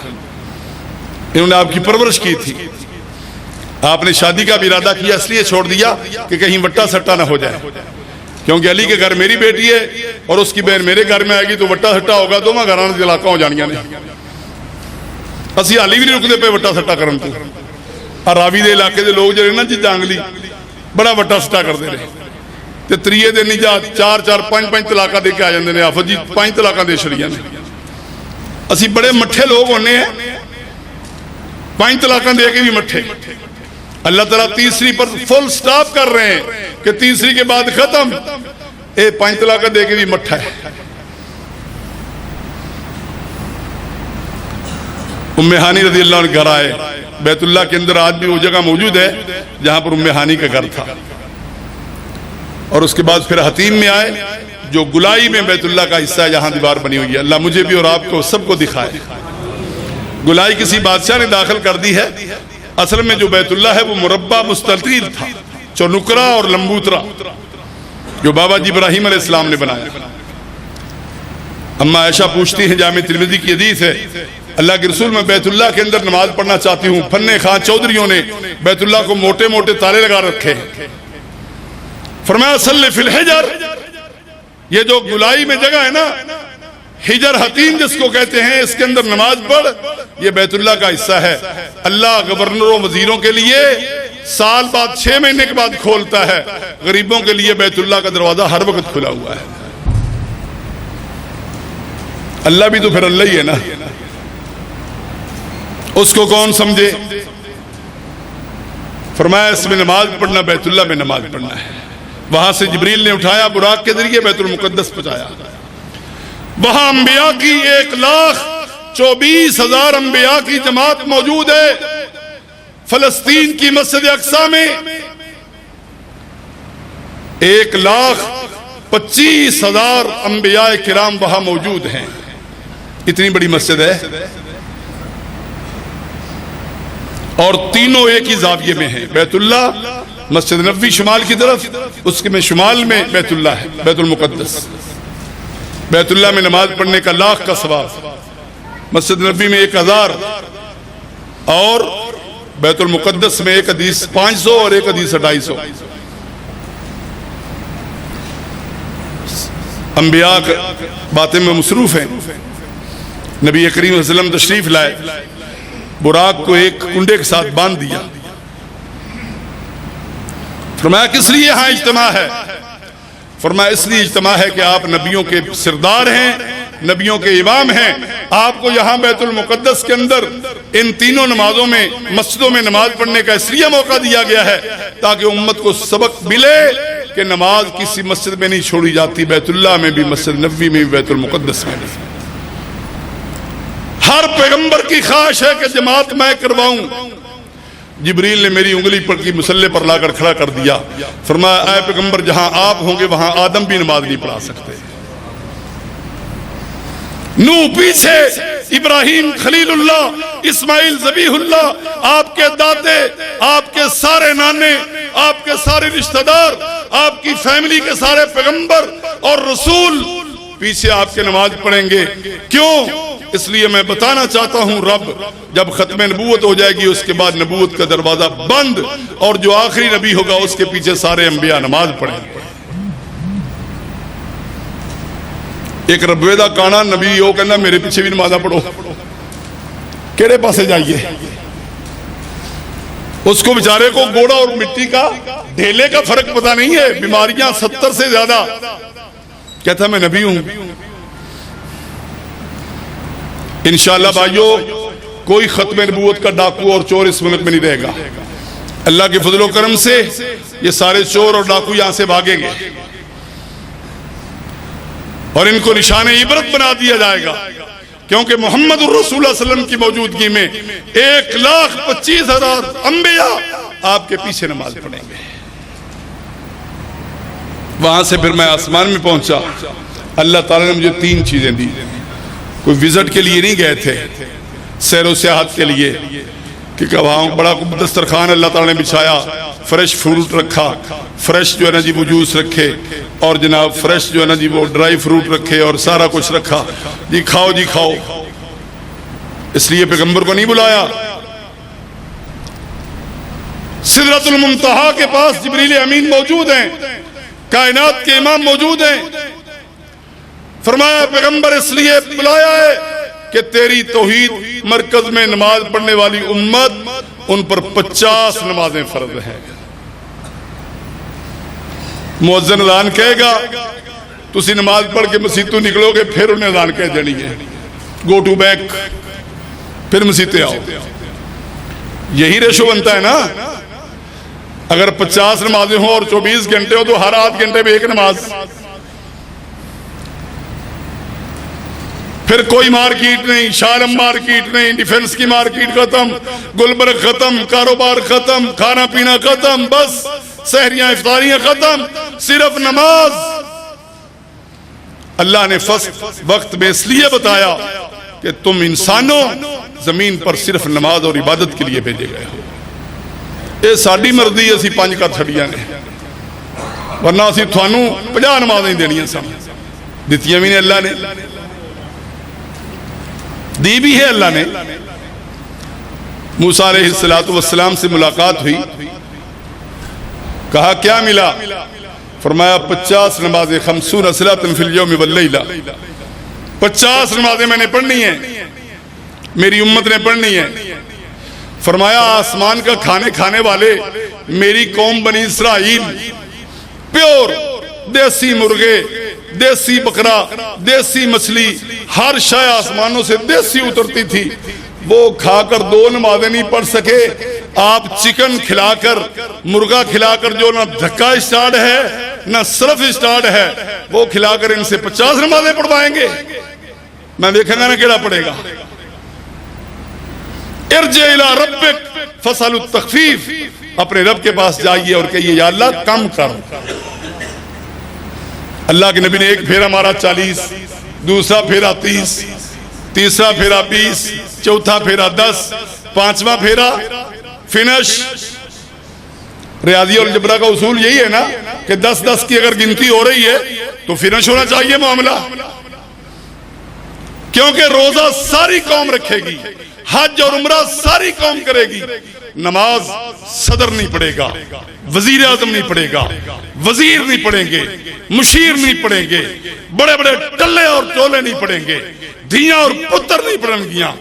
انہوں نے آپ کی پرورش کی تھی۔ آپ نے شادی کا بھی ارادہ کیا، اس لیے چھوڑ دیا کہ کہیں وٹا سٹا نہ ہو جائے، کیونکہ علی کے گھر میری بیٹی ہے اور اس کی بہن میرے گھر میں آئے گی تو وٹا سٹا ہوگا، دونوں گھرانے کے علاقہ ہو جانیاں نہیں، اسی حالی بھی نہیں رکتے پہ وٹا سٹا کرن تو۔ اور راوی دے علاقے دے لوگ جڑے نا جی جانگلی بڑا وٹا سٹا کرتے رہے، تے تریے دن نہیں جا 4 5 طلاقاں دے کے آ جاندے نے، آفت جی 5 طلاقاں دے چھڑیاں نے۔ اسی بڑے مٹھے لوگ ہونے ہیں، 5 طلاقاں دے کے بھی مٹھے۔ اللہ تعالیٰ تیسری پر فل سٹاپ کر رہے ہیں کہ تیسری کے بعد ختم، 5 طلاقاں دے کے بھی مٹھا ہے۔ ام ہانی رضی اللہ عنہ گھر آئے، بیت اللہ کے اندر آج بھی وہ جگہ موجود ہے جہاں پر ام ہانی کا گھر تھا، اور اس کے بعد پھر حتیم میں آئے جو گلائی میں بیت اللہ کا حصہ ہے، جہاں دیوار بنی ہوئی ہے۔ اللہ مجھے بھی اور آپ کو سب کو دکھائے۔ گلائی کسی بادشاہ نے داخل کر دی ہے، اصل میں جو بیت اللہ ہے وہ مربع مستطیل تھا، چونکرا اور لمبوترا، جو بابا جی ابراہیم علیہ السلام نے بنایا۔ اما عائشہ پوچھتی ہیں، جامع ترمذی کی حدیث ہے، اللہ کے رسول میں بیت اللہ کے اندر نماز پڑھنا چاہتی ہوں، فن خان چودھریوں نے بیت اللہ کو موٹے موٹے تالے لگا رکھے ہیں۔ فرمایا صلی فی الحجر، یہ جو گلائی میں جگہ ہے نا، حجر حتیم جس کو کہتے ہیں، اس کے اندر نماز پڑھ، یہ بیت اللہ کا حصہ ہے۔ اللہ گورنروں وزیروں کے لیے سال بعد 6 مہینے کے بعد کھولتا ہے، غریبوں کے لیے بیت اللہ کا دروازہ ہر وقت کھلا ہوا ہے۔ اللہ بھی تو پھر اللہ ہی ہے نا، اس کو کون سمجھے؟ فرمایا اس میں نماز پڑھنا، بیت اللہ میں نماز پڑھنا ہے۔ وہاں سے جبریل نے اٹھایا، براق کے ذریعے بیت المقدس پہنچایا۔ وہاں انبیاء کی 1,24,000 انبیاء کی جماعت موجود ہے۔ فلسطین کی مسجد اقصی میں 1,25,000 انبیاء کرام وہاں موجود ہیں، اتنی بڑی مسجد ہے، اور تینوں ایک ہی زاویے میں ہیں۔ بیت اللہ، مسجد نبوی شمال کی طرف، اس کے میں شمال میں بیت اللہ ہے، بیت المقدس۔ بیت اللہ میں نماز پڑھنے کا 1,00,000 کا ثواب، مسجد نبوی میں 1,000، اور بیت المقدس میں ایک حدیث 500 اور ایک حدیث 250۔ انبیاء باتیں میں مصروف ہیں۔ نبی کریم صلی اللہ علیہ وسلم تشریف لائے، براق کو ایک کنڈے کے ساتھ باندھ دیا۔ فرمایا کس لیے یہاں اجتماع ہے؟ فرمایا اس لیے اجتماع ہے کہ آپ نبیوں کے سردار ہیں، نبیوں کے امام ہیں، آپ کو یہاں بیت المقدس کے اندر ان تینوں نمازوں میں، مسجدوں میں نماز پڑھنے کا اس لیے موقع دیا گیا ہے تاکہ امت کو سبق ملے کہ نماز کسی مسجد میں نہیں چھوڑی جاتی، بیت اللہ میں بھی، مسجد نبوی میں بھی، بیت المقدس میں بھی۔ ہر پیغمبر کی خواہش ہے کہ جماعت میں کرواؤں۔ جبریل نے میری انگلی پر کی مسلح پر لا کر کھڑا کر دیا، فرمایا اے پیغمبر جہاں آپ ہوں گے وہاں آدم بھی نماز نہیں پڑھا سکتے۔ نوح پیچھے، ابراہیم خلیل اللہ، اسماعیل ذبیح اللہ، آپ کے دادے، آپ کے سارے نانے، آپ کے سارے رشتہ دار، آپ کی فیملی کے سارے پیغمبر اور رسول پیچھے آپ کے نماز پڑھیں گے۔ کیوں؟ اس لیے میں بتانا چاہتا ہوں، رب جب ختم نبوت ہو جائے گی اس کے بعد نبوت کا دروازہ بند، اور جو آخری نبی ہوگا اس کے پیچھے سارے انبیاء نماز پڑھیں گے۔ ایک ربوے دا کانا نبی وہ کہنا میرے پیچھے بھی نمازہ پڑھو، کیڑے پاسے جائیے؟ اس کو بیچارے کو گوڑا اور مٹی کا ڈھیلے کا فرق پتہ نہیں ہے، بیماریاں 70 سے زیادہ، کہتا میں نبی ہوں۔ انشاءاللہ بھائیو، کوئی ختم نبوت کا ڈاکو اور چور اس ملک میں نہیں رہے گا۔ اللہ کے فضل و کرم سے یہ سارے چور اور ڈاکو یہاں سے بھاگیں گے اور ان کو نشان عبرت بنا دیا جائے گا، کیونکہ محمد الرسول صلی اللہ علیہ وسلم کی موجودگی میں 1,25,000 انبیاء آپ کے پیچھے نماز پڑھیں گے۔ وہاں سے پھر میں آسمان میں پہنچا، اللہ تعالیٰ نے مجھے 3 چیزیں دی۔ کوئی وزٹ کے لیے نہیں گئے تھے، سیر و سیاحت کے لیے، کہ وہاں بڑا دسترخوان اللہ تعالیٰ نے بچھایا، فریش فروٹ رکھا، فریش جو ہے نا جی وہ جوس رکھے، اور جناب فریش جو ہے نا جی وہ ڈرائی فروٹ رکھے، اور سارا کچھ رکھا، جی کھاؤ جی کھاؤ۔ اس لیے پیغمبر کو نہیں بلایا۔ سدرۃ المنتہا کے پاس جبریل امین موجود ہیں، کائنات کے امام موجود ہیں۔ فرمایا پیغمبر اس لیے بلایا ہے کہ تیری توحید مرکز میں نماز پڑھنے والی امت، ان پر 50 نمازیں فرض ہیں۔ مؤذن اذان کہے گا، تسی نماز پڑھ کے مسجد تو نکلو گے، پھر انہیں اذان کہہ دینی ہے، گو ٹو بیک، پھر مسجد آؤ۔ یہی ریشو بنتا ہے نا۔ اگر 50 نمازیں ہوں اور 24 گھنٹے ہو تو ہر 8 گھنٹے میں 1 نماز۔ پھر کوئی مارکیٹ نہیں، شارم مارکیٹ نہیں، ڈیفنس کی مارکیٹ ختم، گلبرگ ختم، کاروبار ختم، کھانا پینا ختم، بس سحریاں افطاریاں ختم، صرف نماز۔ اللہ نے وقت میں اس لیے بتایا کہ تم انسانوں زمین پر صرف نماز اور عبادت کے لیے بھیجے گئے ہو۔ یہ ساری مرضی اسی 5 کا چھڑیاں نے، ورنہ اسی تھانوں 50 نمازیں دینیاں سن، دتیاں بھی نے اللہ نے، دی بھی ہے اللہ نے۔ موسیٰ علیہ السلام سے ملاقات ہوئی، کہا کیا ملا؟ فرمایا 50 نمازیں، 50 صلاۃ فی الیوم واللیلہ، 50 نمازیں میں نے پڑھنی ہیں، میری امت نے پڑھنی ہے۔ فرمایا آسمان کا کھانے والے میری قوم بنی اسرائیل، پیور دیسی مرغے، دیسی بکرا، دیسی مچھلی، ہر شے آسمانوں سے دیسی اترتی تھی، وہ کھا کر 2 نمازیں نہیں پڑھ سکے۔ آپ چکن کھلا کر، مرغا کھلا کر، جو نہ دھکا اسٹارٹ ہے نہ صرف اسٹارٹ ہے، وہ کھلا کر ان سے 50 نمازیں پڑھوائیں گے۔ میں دیکھیں گا نا کیڑا پڑے گا۔ ارجع الی ربک فاسأل التخفیف، اپنے رب کے پاس جائیے اور کہیے یا اللہ کم کر۔ اللہ کے نبی نے 1 پھیرا مارا 40، دوسرا پھیرا 30، تیسرا پھیرا 20، چوتھا پھیرا 10، 5واں پھیرا فنش۔ ریاضی اور الجبرا کا اصول یہی ہے نا کہ 10-10 کی اگر گنتی ہو رہی ہے تو فنش ہونا چاہیے معاملہ، کیونکہ روزہ ساری قوم رکھے گی، حج اور عمرہ ساری قوم کرے گی، نماز صدر نہیں پڑھے گا، وزیر اعظم نہیں پڑھے گا، وزیر نہیں پڑھیں گے، مشیر نہیں پڑھیں گے، بڑے بڑے ٹلے اور چولے نہیں پڑھیں گے، دھیاں اور پتر نہیں پڑھیں گیاں،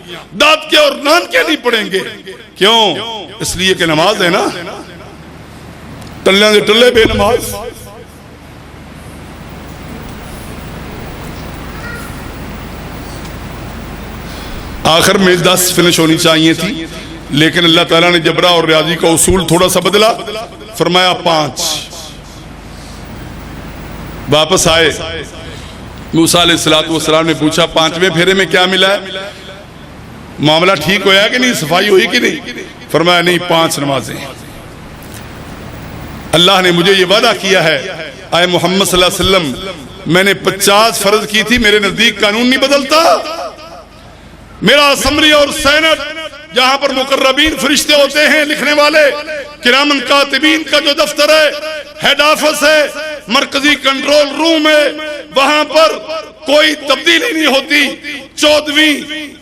دادکے اور نانکے نہیں پڑھیں گے۔ کیوں؟ اس لیے کہ نماز ہے نا، ٹلے ٹلے بے نماز۔ آخر میں 10 فنش ہونی چاہیے تھی، لیکن اللہ تعالیٰ نے جبرا اور ریاضی کا اصول تھوڑا سا بدلا، فرمایا 5۔ واپس آئے، موسیٰ علیہ السلام نے پوچھا 5ویں پھیرے میں کیا ملا ہے؟ معاملہ ٹھیک ہویا کہ نہیں، صفائی ہوئی کہ نہیں؟ فرمایا نہیں، 5 نمازیں۔ اللہ نے مجھے یہ وعدہ کیا ہے، اے محمد صلی اللہ علیہ وسلم، میں نے 50 فرض کی تھی، میرے نزدیک قانون نہیں بدلتا۔ میرا اسمبلی اور سینٹ جہاں پر مقربین فرشتے ہوتے ہیں، لکھنے والے، کرامن کاتبین کا جو دفتر ہے، ہیڈ آفس ہے، مرکزی کنٹرول روم ہے، وہاں پر کوئی تبدیلی نہیں ہوتی۔ 14ویں،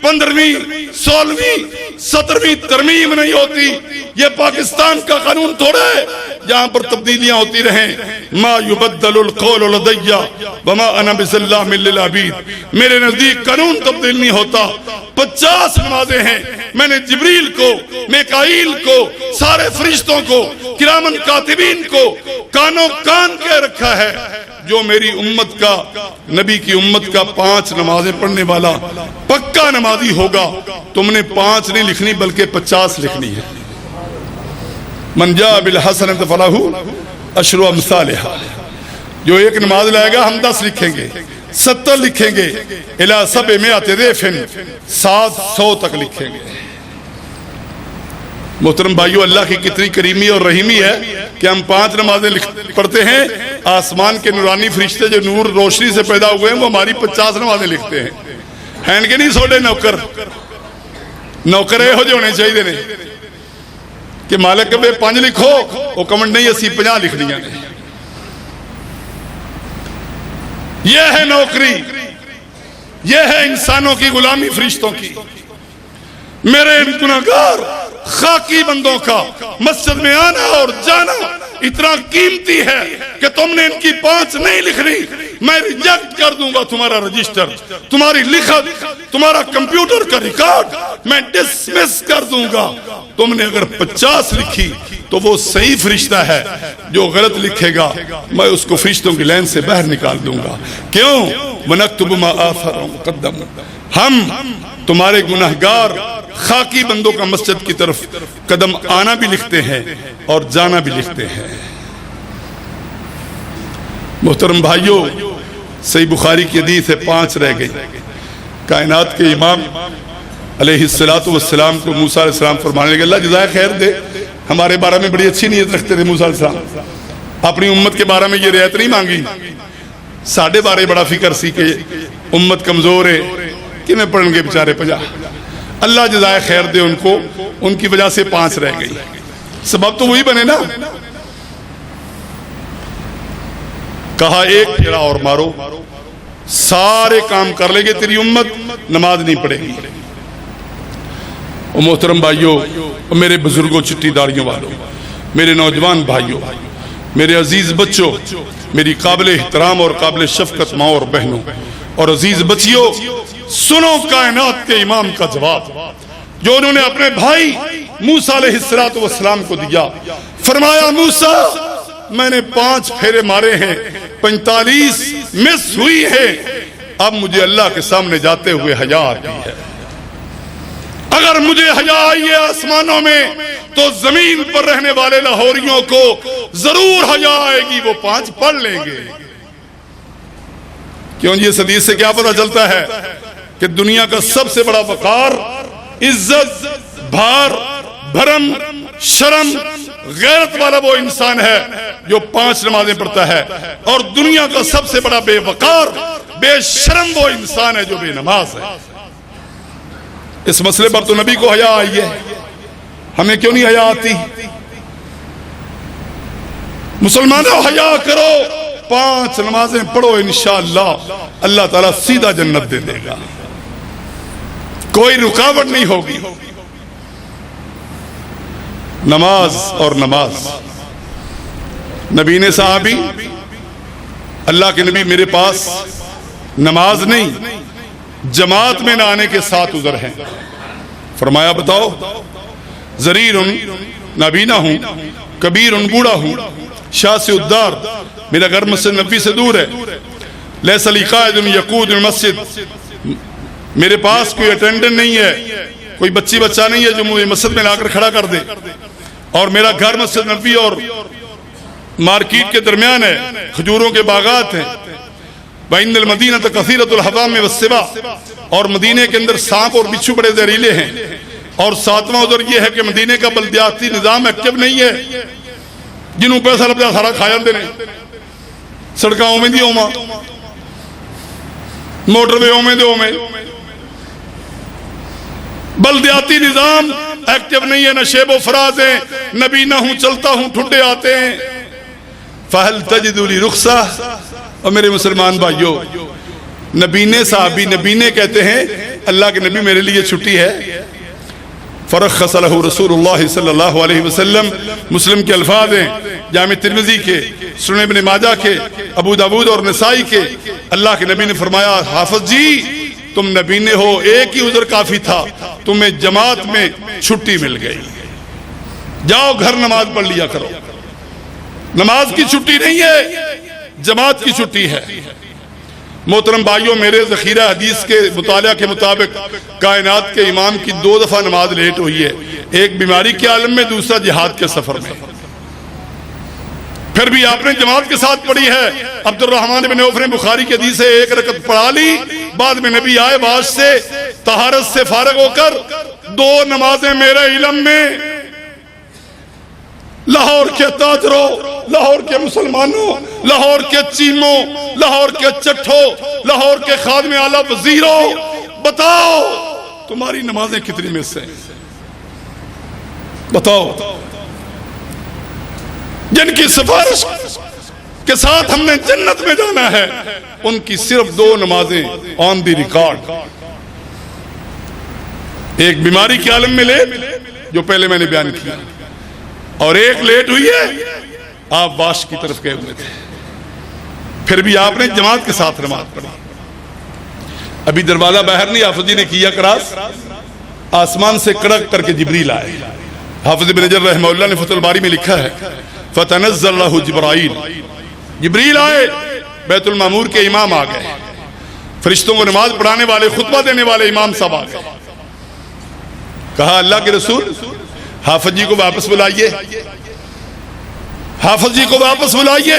15ویں، 16ویں، 17ویں ترمیم نہیں ہوتی۔ یہ پاکستان کا قانون تھوڑا ہے جہاں پر تبدیلیاں ہوتی رہیں۔ ما یبدل القول لدی وما انا بظلام للعبید، میرے نزدیک قانون تبدیل نہیں ہوتا۔ 50 نمازیں ہیں، میں نے جبریل کو، میکائیل کو، سارے فرشتوں کو، کرامن کاتبین کو کانوں کان کے رکھا ہے۔ جو میری امت کا، نبی کی امت کا 5 نمازیں پڑھنے والا پکا نمازی ہوگا، تم نے 5 نہیں لکھنی بلکہ 50 لکھنی ہے۔ من جاء بالحسنۃ فلہ عشر امثالھا، جو ایک نماز لائے گا ہم 10 لکھیں گے، 70 لکھیں گے، الی 700 ضعف، 700 تک لکھیں گے۔ محترم بھائیو، اللہ کی کتنی کریمی اور رحیمی ہے کہ ہم 5 نمازیں پڑھتے ہیں، آسمان کے نورانی فرشتے جو نور روشنی سے پیدا ہوئے ہیں وہ ہماری 50 نمازیں لکھتے ہیں۔ ہینڈ کے نہیں سوڑے نوکر یہ ہونے چاہیے نے کہ مالک کبھی 5 لکھو، وہ کمنٹ نہیں، اسی 50 لکھنیاں نے۔ یہ ہے نوکری، یہ ہے انسانوں کی غلامی فرشتوں کی۔ میرے ان گناہگار خاکی بندوں کا مسجد میں آنا اور جانا اتنا قیمتی ہے کہ تم نے ان کی 5 نہیں لکھنی، میں ریجیکٹ کر دوں گا تمہارا رجسٹر، تمہاری لکھت، تمہارا کمپیوٹر کا ریکارڈ میں ڈسمس کر دوں گا۔ تم نے اگر 50 لکھی تو وہ صحیح فرشتہ ہے، جو غلط لکھے گا میں اس کو فرشتوں کی لائن سے باہر نکال دوں گا۔ کیوں؟ وَنَكْتُبُ مَا آثَرَهُ وَقَدَّمُوا، ہم تمہارے گناہگار خاکی بندوں کا مسجد کی طرف قدم آنا بھی لکھتے ہیں اور جانا بھی لکھتے ہیں۔ محترم بھائیو، صحیح بخاری کی حدیث ہے، 5 رہ گئی۔ کائنات کے امام علیہ السلام کو موسیٰ علیہ السلام فرمانے لگے، اللہ جزائے خیر دے، ہمارے بارے میں بڑی اچھی نیت رکھتے تھے موسیٰ علیہ السلام، اپنی امت کے بارے میں یہ رعایت نہیں مانگی، ساڑھے بارے بڑا فکر سی کہ امت کمزور ہے کہ میں پڑھن گے بیچارے 50۔ اللہ جزائے خیر دے ان کو، ان کی وجہ سے 5 رہ گئی۔ سبب تو وہی بنے نا، کہا ایک پھیرا اور مارو، سارے کام کر لے گے، تیری امت نماز نہیں پڑھے گی۔ محترم بھائیو، میرے بزرگوں، چٹی داڑیوں والوں، میرے نوجوان بھائیوں، میرے عزیز بچوں، میری قابل احترام اور قابل شفقت ماں اور بہنوں اور عزیز بچیوں، سنو کائنات کے امام کا جواب جو انہوں نے اپنے بھائی موسیٰ علیہ السلام کو دیا۔ فرمایا، موسیٰ میں نے 5 پھیرے مارے ہیں، 45 مس ہوئی ہے، اب مجھے اللہ کے سامنے جاتے ہوئے حیا آتی ہے۔ اگر مجھے حیا آئی ہے آسمانوں میں تو زمین پر رہنے والے لاہوریوں کو ضرور حیا آئے گی، وہ 5 پڑھ لیں گے۔ کیوں؟ یہ حدیث سے کیا پتہ چلتا ہے کہ دنیا کا سب سے بڑا وقار، عزت، بھار، بھرم، شرم، غیرت والا وہ انسان ہے جو 5 نمازیں پڑھتا ہے، اور دنیا کا سب سے بڑا بے وقار، بے شرم وہ انسان ہے جو بے نماز ہے۔ اس مسئلے پر تو نبی کو حیا آئی ہے، ہمیں کیوں نہیں حیا آتی؟ مسلمانوں حیا کرو، 5 نمازیں پڑھو، انشاءاللہ اللہ تعالیٰ سیدھا جنت دے دے گا، کوئی رکاوٹ نہیں ہوگی۔ نماز اور نماز، نبی نے صحابی، اللہ کے نبی میرے پاس نماز نہیں جماعت میں نہ آنے کے 7 عذر ہیں۔ فرمایا بتاؤ، ضریر نابینا ہوں، کبیر بوڑھا ہوں، شاہ سے ادار، میرا گھر مسجد نبی سے دور ہے، لیس لی قائد یقود المسجد، میرے پاس کوئی اٹینڈنٹ نہیں ہے، کوئی بچہ نہیں ہے جو مجھے مسجد میں لا کر کھڑا کر دے، اور میرا گھر مسجد نبی اور مارکیٹ کے درمیان ہے، کھجوروں کے باغات ہیں۔ وَإِنَّ الْمَدِينَةَ كَثِيرَةُ الْحَطَامِ وَالسِّبَاءِ، اور مدینے کے اندر سانپ اور بچھو بڑے زہریلے ہیں۔ اور 7واں عذر یہ ہے کہ مدینے کا بلدیاتی نظام ایکٹیو نہیں ہے، جنہوں پیسہ لب جا سارا کھا جاندے نے، سڑکاں میں دی ہوما، موٹر وے میں دے ہومیں، بلدیاتی نظام ایکٹیو نہیں ہے، نہ شیب و فراز ہیں، نبی نہ ہوں چلتا ہوں ٹھڈے آتے ہیں۔ فَهَلْ تَجِدُ لِي رُخْصَةً، اور میرے مسلمان بھائیو، نبینے صحابی، نبینے کہتے ہیں اللہ کے نبی میرے لیے چھٹی ہے۔ فرخص لہ رسول اللہ صلی اللہ علیہ وسلم، مسلم کے الفاظ ہیں، جامع ترمذی کے، سنن ابن ماجہ کے، ابو داود اور نسائی کے، اللہ کے نبی نے فرمایا، حافظ جی تم نبینے ہو، ایک ہی عذر کافی تھا، تمہیں جماعت میں چھٹی مل گئی، جاؤ گھر نماز پڑھ لیا کرو۔ نماز کی چھٹی نہیں ہے، جماعت کی چھٹی ہے۔ محترم بھائیوں، میرے ذخیرہ حدیث کے مطالعہ کے مطابق کائنات کے امام کی 2 دفعہ نماز لیٹ ہوئی ہے، ایک بیماری کے عالم میں، دوسرا جہاد کے سفر میں۔ پھر بھی آپ نے جماعت کے ساتھ پڑھی ہے۔ عبد الرحمن بن عوف نے بخاری کی حدیث سے 1 رکعت پڑھا لی، بعد میں نبی آئے باز سے طہارت سے فارغ ہو کر 2 نمازیں میرے علم میں لاہور کے تاجروں، لاہور کے مسلمانوں، لاہور کے چیموں، لاہور کے چٹھوں، لاہور کے خادم اعلیٰ وزیروں، بتاؤ تمہاری نمازیں کتنی میں سے بتاؤ، جن کی سفارش کے ساتھ ہم نے جنت میں جانا ہے، ان کی صرف 2 نمازیں آن دی ریکارڈ۔ ایک بیماری کے عالم میں لیٹ، جو پہلے میں نے بیان کیا، اور ایک لیٹ ہوئی ہے آپ واش کی طرف گئے ہوئے تھے، پھر بھی آپ نے جماعت کے ساتھ نماز پڑھی۔ ابھی دروازہ باہر نہیں، حافظ جی نے کیا کراس، آسمان سے کڑک کر کے جبریل آئے۔ حافظ ابن حجر رحمہ اللہ نے فتح الباری میں لکھا ہے فتنزل لہ جبرائیل، جبریل آئے، بیت المعمور کے امام آ گئے، فرشتوں کو نماز پڑھانے والے، خطبہ دینے والے امام صاحب آ گئے۔ کہا اللہ کے رسول حافظ جی کو واپس بلائیے، حافظ جی کو واپس بلائیے،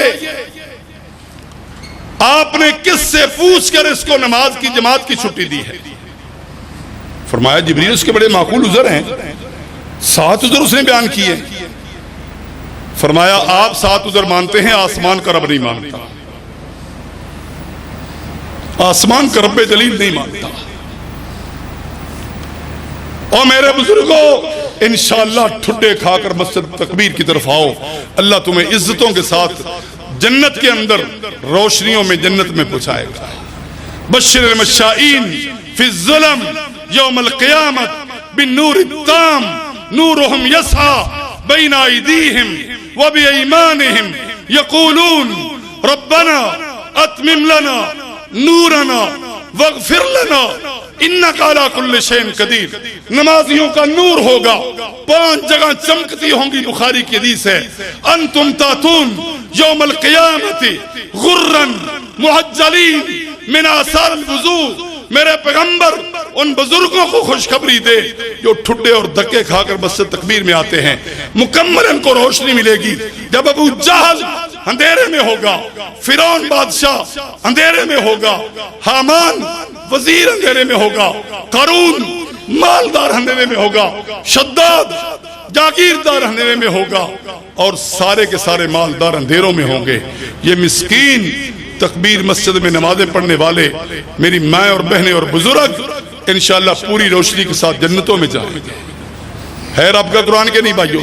آپ نے کس سے پوچھ کر اس کو نماز کی جماعت کی چھٹی دی ہے؟ فرمایا جبریل اس کے بڑے معقول عذر ہیں، 7 عذر اس نے بیان کیے۔ فرمایا آپ 7 عذر مانتے ہیں، آسمان کا رب نہیں مانتا، آسمان کا رب جلیل نہیں مانتا۔ اور میرے بزرگوں، انشاءاللہ ٹھڈے کھا کر مسجد تکبیر کی طرف آؤ، اللہ تمہیں عزتوں کے ساتھ جنت کے اندر روشنیوں میں جنت میں پہنچائے گا۔ بشر المشائین فی الظلم یوم القیامت بالنور التام نورهم یسعی بین ایدیہم وبایمانہم یقولون ربنا اتمم لنا نورنا واغفر لنا انک علی کل شیء قدیر۔ نمازیوں کا نور ہوگا، 5 جگہ چمکتی ہوں گی، بخاری کی حدیث ہے، انتم تاتون یوم القیامت غرا محجلین من آثار الوضوء۔ میرے پیغمبر ان بزرگوں کو خوشخبری دے جو ٹھڈے اور دھکے کھا کر مسجد تکبیر میں آتے ہیں، مکمل ان کو روشنی ملے گی۔ جب ابو جہل اندھیرے میں ہوگا، فرعون بادشاہ اندھیرے میں ہوگا، حامان وزیر اندھیرے میں ہوگا، قارون مالدار اندھیرے میں ہوگا، شداد جاگیردار اندھیرے میں ہوگا، اور سارے کے سارے مالدار اندھیروں میں ہوں گے۔ یہ مسکین تکبیر مسجد میں نمازیں پڑھنے والے میری مائیں اور بہنیں اور بزرگ انشاءاللہ پوری روشنی کے ساتھ جنتوں میں جائیں گے۔ ہے رب کا قرآن کے نہیں بھائیو؟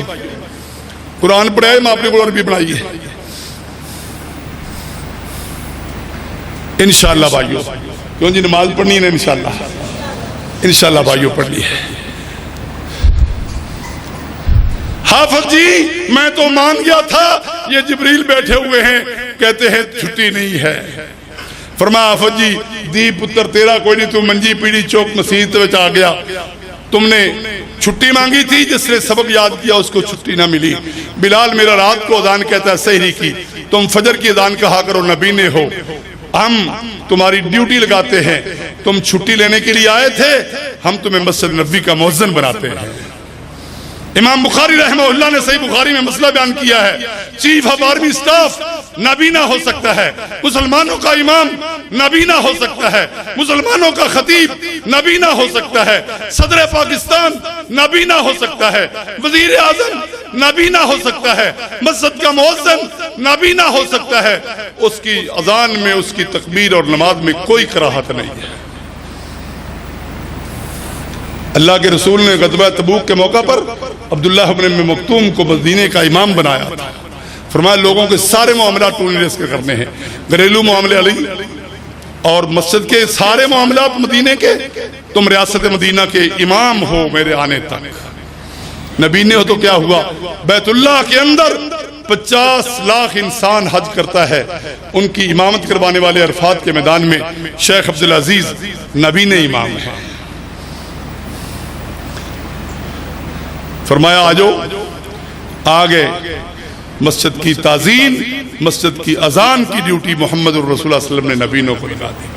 قرآن پڑھائے، میں اپنے قرآن بھی بنائیے انشاءاللہ بھائیو، کیوں جی نماز پڑھنی ہے انشاءاللہ، انشاءاللہ بھائیو پڑھ لیے۔ حافظ جی میں تو مان گیا تھا یہ جبریل بیٹھے ہوئے ہیں، کہتے ہیں چھٹی نہیں ہے۔ فرمایا حافظ جی دی پتر تیرا کوئی نہیں، تو منجی پیڑی چوک مسجد وچ آ گیا، تم نے چھٹی مانگی تھی، جس نے سبب یاد کیا اس کو چھٹی نہ ملی۔ بلال میرا رات کو اذان کہتا ہے سحری کی، تم فجر کی اذان کہا کرو، نبی نے ہو، ہم تمہاری ڈیوٹی لگاتے ہیں، تم چھٹی لینے کے لیے آئے تھے، ہم تمہیں مسجد نبوی کا مؤذن بناتے ہیں۔ امام بخاری رحمہ اللہ نے صحیح بخاری میں مسئلہ بیان کیا ہے، چیف آف آرمی سٹاف نابینا ہو سکتا ہے، مسلمانوں کا امام نابینا ہو سکتا ہے، مسلمانوں کا خطیب نابینا ہو سکتا ہے، صدر پاکستان نابینا ہو سکتا ہے، وزیر اعظم نابینا ہو سکتا ہے، مسجد کا مؤذن نابینا ہو سکتا ہے، اس کی اذان میں، اس کی تکبیر اور نماز میں کوئی کراہت نہیں ہے۔ اللہ کے رسول نے غزوہ تبوک کے موقع پر عبداللہ بن مکتوم کو مدینے کا امام بنایا تھا۔ فرمایا لوگوں کے سارے معاملات ٹول ریس کے کرنے ہیں، گھریلو معاملے علی اور مسجد کے سارے معاملات مدینے کے، تم ریاست مدینہ کے امام ہو میرے آنے تک۔ نبی نے ہو تو کیا ہوا، بیت اللہ کے اندر 50 لاکھ انسان حج کرتا ہے، ان کی امامت کروانے والے عرفات کے میدان میں شیخ عبدالعزیز نبی نے امام ہے۔ فرمایا آجو، آگے مسجد کی تعظیم مسجد کی اذان کی ڈیوٹی محمد الرسول صلی اللہ علیہ وسلم نے نبینوں کو لگا دی.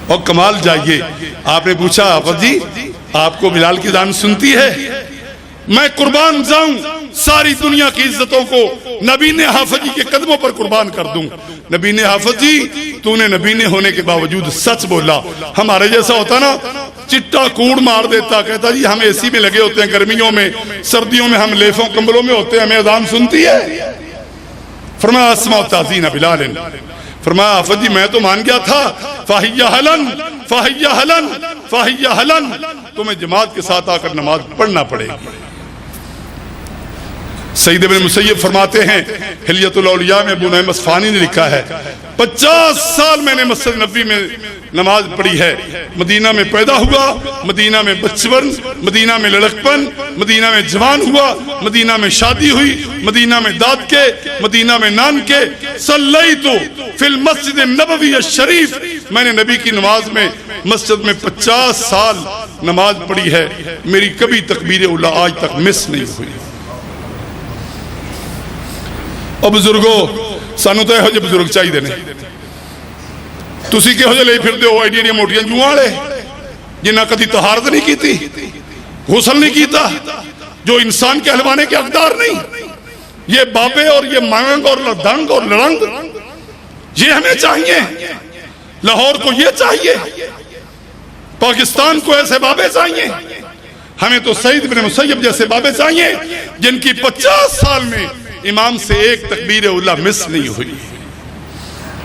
اور کمال جائیے، آپ نے پوچھا حافظ جی آپ کو بلال کی اذان سنتی ہے؟ میں قربان جاؤں ساری دنیا کی عزتوں کو نبی نے حافظ جی کے قدموں پر قربان کر دوں. نبی نے حافظ جی تو نے نبی نے ہونے کے باوجود سچ بولا. ہمارے جیسا ہوتا نا چٹا کوڑ مار دیتا، کہتا جی ہم اے سی میں لگے ہوتے ہیں گرمیوں میں، سردیوں میں ہم لیفوں کمبلوں میں ہوتے ہیں، ہمیں اذان سنتی ہے؟ فرمایا اسمع تاذین بلال. فرمایا حافظ جی میں تو مان گیا تھا، فاہیہ حلن فاہیہ حلن فاہیہ حلن، تمہیں جماعت کے ساتھ آ کر نماز پڑھنا پڑے گی. سعید بن مسیب فرماتے ہیں حلیت الاولیاء میں ابو نعیم اصفہانی نے لکھا ہے 50 سال میں نے مسجد نبوی میں نماز پڑھی ہے. مدینہ میں پیدا ہوا، مدینہ میں بچپن، مدینہ میں لڑکپن، مدینہ میں جوان ہوا، مدینہ میں شادی ہوئی، مدینہ میں داد کے، مدینہ میں نان کے. صلیت فی المسجد النبوی الشریف، میں نے نبی کی نماز میں مسجد میں 50 سال نماز پڑھی ہے. میری کبھی تکبیر اولا آج تک مس نہیں ہوئی. اور بزرگوں سانو تو یہ بزرگ چاہیے نے. تسی کہو جے لے پھردے ہو ایڈی ایڈی موٹیاں جوؤں والے جنہاں کدی طہارت نہیں کیتی، غسل نہیں کیتا، جو انسان کے ہلوانے کے حقدار نہیں. یہ بابے اور یہ مانگ اور لڑدنگ اور لڑنگ یہ ہمیں چاہیے. لاہور کو یہ چاہیے، پاکستان کو ایسے بابے چاہیے. ہمیں تو سعید بن مسیب جیسے بابے چاہیے جن کی 50 سال میں امام سے ایک تکبیر اولا مس نہیں ہوئی.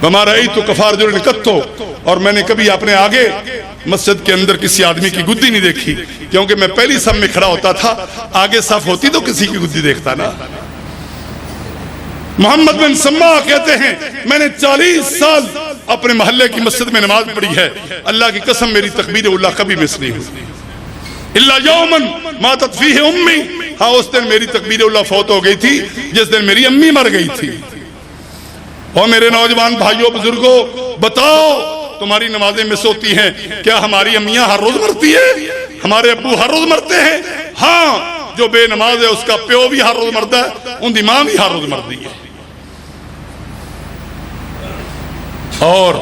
وما رأیت کفار جو نکتو، اور میں نے کبھی اپنے آگے مسجد کے اندر کسی آدمی کی گدی نہیں دیکھی، کیونکہ میں پہلی صف میں کھڑا ہوتا تھا. آگے صف ہوتی تو کسی کی گدی دیکھتا نا. محمد بن سما کہتے ہیں میں نے 40 سال اپنے محلے کی مسجد میں نماز پڑھی ہے، اللہ کی قسم میری تکبیر اولا کبھی مس نہیں ہوئی. الا یوما ماتت فیہ امی، ہاں اس دن میری تکبیر اولا فوت ہو گئی تھی جس دن میری امی مر گئی تھی. اور میرے نوجوان بھائیوں بزرگوں بتاؤ تمہاری نمازیں مس ہوتی ہیں، کیا ہماری امیاں ہر روز مرتی ہیں؟ ہمارے ابو ہر روز مرتے ہیں؟ ہاں، جو بے نماز ہے اس کا پیو بھی ہر روز مرتا ہے، ان کی ماں بھی ہر روز مرتی ہے. اور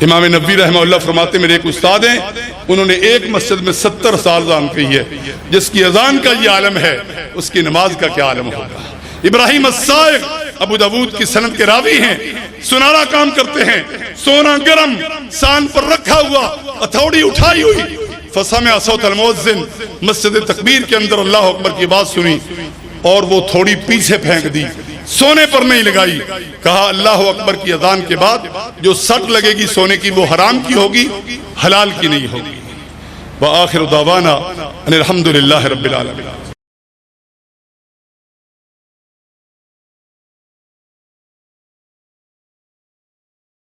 امام نبوی رحمہ اللہ فرماتے میرے ایک استاد ہیں، انہوں نے ایک مسجد میں 70 سال اذان کہی ہے. جس کی اذان کا یہ عالم ہے اس کی نماز کا کیا عالم ہوگا. ابراہیم السائق ابو داود کی سند کے راوی ہیں، سنارا کام کرتے ہیں، سونا گرم سان پر رکھا ہوا، ہتھوڑی اٹھائی ہوئی. فسمع صوت المؤذن، مسجد تکبیر کے اندر اللہ اکبر کی بات سنی اور وہ تھوڑی پیچھے پھینک دی، سونے پر نہیں لگائی. کہا اللہ اکبر کی اذان کے بعد جو سٹ لگے گی سونے کی وہ حرام کی ہوگی، حلال کی نہیں ہوگی. وآخر دعوانا ان الحمدللہ رب العالمین.